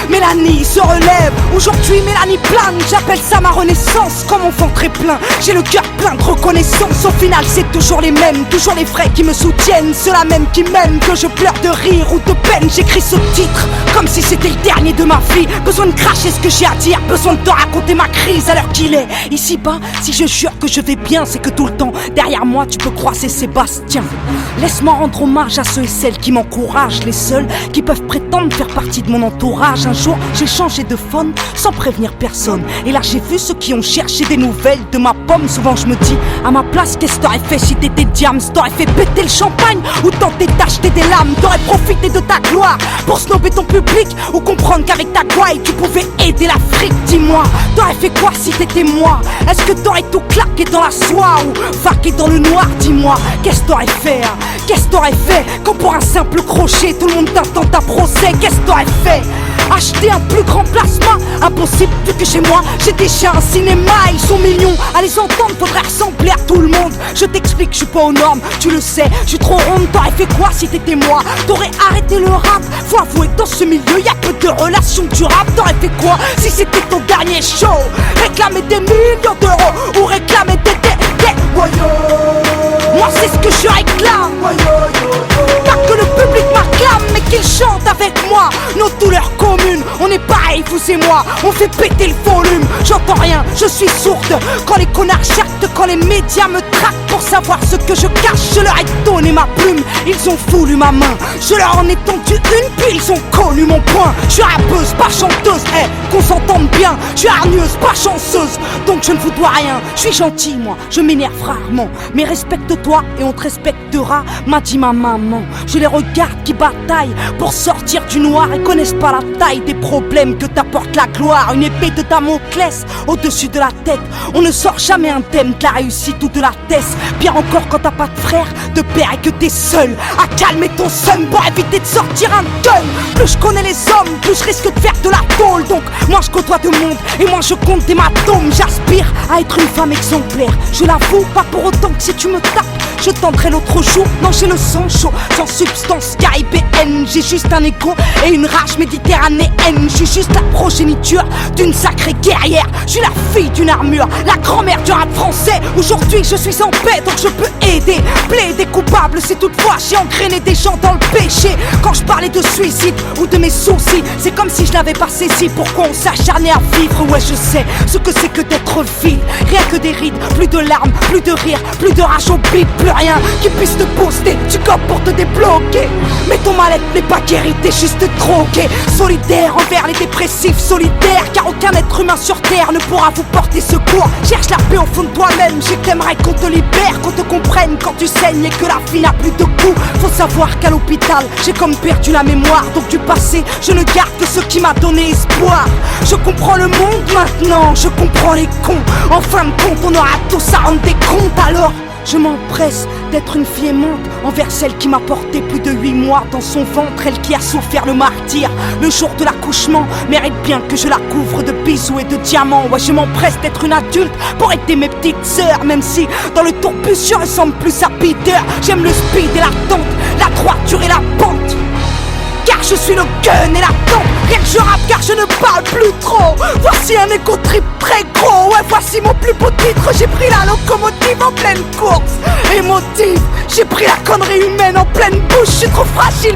Mélanie se relève, aujourd'hui Mélanie plane. J'appelle ça ma renaissance, comme mon ventre est plein. J'ai le cœur plein de reconnaissance. Au final c'est toujours les mêmes, toujours les vrais qui me soutiennent. Ceux-là même qui m'aiment, que je pleure de rire ou de peine. J'écris ce titre, comme si c'était le dernier de ma vie. Besoin de cracher ce que j'ai à dire, besoin de te raconter ma crise à l'heure qu'il est. Ici-bas, si je jure que je vais bien, c'est que tout le temps, derrière moi tu peux croiser Sébastien. Laisse-moi rendre hommage à ceux et celles qui m'encouragent, les seuls qui peuvent prétendre faire partie de mon entourage. Un jour, j'ai changé de phone sans prévenir personne. Et là, j'ai vu ceux qui ont cherché des nouvelles de ma pomme. Souvent, je me dis, à ma place, qu'est-ce que t'aurais fait si t'étais Diams? T'aurais fait péter le champagne ou tenter d'acheter des lames? T'aurais profité de ta gloire pour snober ton public ou comprendre qu'avec ta gouaille, tu pouvais aider l'Afrique? Dis-moi, t'aurais fait quoi si t'étais moi? Est-ce que t'aurais tout claqué dans la soie ou vaqué dans le noir? Dis-moi, qu'est-ce que t'aurais fait? Qu'est-ce que t'aurais fait quand pour un simple crochet, tout le monde t'attend ta procès? Qu'est-ce que t'aurais fait? Acheter un plus grand plasma? Impossible vu que chez moi j'ai déjà un cinéma. Ils sont millions à les entendre, faudrait ressembler à tout le monde. Je t'explique, je suis pas aux normes, tu le sais, je suis trop ronde. T'aurais fait quoi si t'étais moi? T'aurais arrêté le rap? Faut avouer que dans ce milieu y'a peu de relations durables. T'aurais fait quoi si c'était ton dernier show? Réclamer des millions d'euros ou réclamer des moi c'est ce que je réclame. Pas que le public m'acclame, mais qu'il chante avec moi nos douleurs communes. On est pareil, vous et moi, on fait péter le volume. J'entends rien, je suis sourde quand les connards jactent, quand les médias me traquent. Pour savoir ce que je cache, je leur ai donné ma plume. Ils ont voulu ma main, je leur en ai tendu une, puis ils ont connu mon poing. Je suis rappeuse, pas chanteuse, qu'on s'entende bien. Je suis hargneuse, pas chanceuse, donc je ne vous dois rien. Je suis gentil moi, je m'énerve rarement, mais respecte-toi et on te respectera, m'a dit ma maman. Je les regarde qui bataillent pour sortir du noir et connaissent pas la taille des problèmes que t'apporte la gloire. Une épée de Damoclès au-dessus de la tête. On ne sort jamais indemne de la réussite ou de la thèse. Pire encore quand t'as pas de frère, de père et que t'es seul à calmer ton son pour éviter de sortir un gun. Plus je connais les hommes, plus je risque de faire de la tôle. Donc moi je côtoie de monde et moi je compte des matomes. J'aspire à être une femme exemplaire, je l'avoue, pas pour autant que si tu me tapes je tendrai l'autre jour. Non, j'ai le sang chaud, sans substance caribéenne. J'ai juste un égo et une rage méditerranéenne. Je suis juste la progéniture d'une sacrée guerrière. Je suis la fille d'une armure, la grand-mère du rap français. Aujourd'hui je suis en paix fait donc je peux aider. Plaider coupable si toutefois j'ai engrainé des gens dans le péché. Quand je parlais de suicide ou de mes soucis, c'est comme si je n'avais pas saisi pourquoi on s'acharnait à vivre. Ouais, je sais ce que c'est que d'être vil. Rien que des rides, plus de larmes, plus de rire, plus de rage au bip, plus rien qui puisse te booster. Tu copes pour te débloquer, mais ton mal-être n'est pas guéri, t'es juste drogué. Solidaire envers les dépressifs, solitaire, car aucun être humain sur terre ne pourra vous porter secours. Cherche la paix au fond de toi-même, j'ai que t'aimerais qu'on te libère, qu'on te comprenne quand tu saignes et que la vie n'a plus de goût. Faut savoir qu'à l'hôpital, j'ai comme perdu la mémoire, donc du passé, je ne garde que ce qui m'a donné espoir. Je comprends le monde maintenant, je comprends les cons. En fin de compte, on aura tous à rendre des comptes, alors je m'empresse d'être une fille aimante envers celle qui m'a porté plus de 8 mois dans son ventre, elle qui a souffert le martyre. Le jour de l'accouchement mérite bien que je la couvre de bisous et de diamants. Ouais, je m'empresse d'être une adulte pour aider mes petites sœurs, même si dans le tourbus je ressemble plus à Peter. J'aime le speed et l'attente, la droiture et la pente, car je suis le gun et la tente. Rien que je rappe car je ne parle plus trop. Voici un égo trip très gros. Ouais, voici mon plus beau titre. J'ai pris la locomotive en pleine course émotive. J'ai pris la connerie humaine en pleine bouche. Je suis trop fragile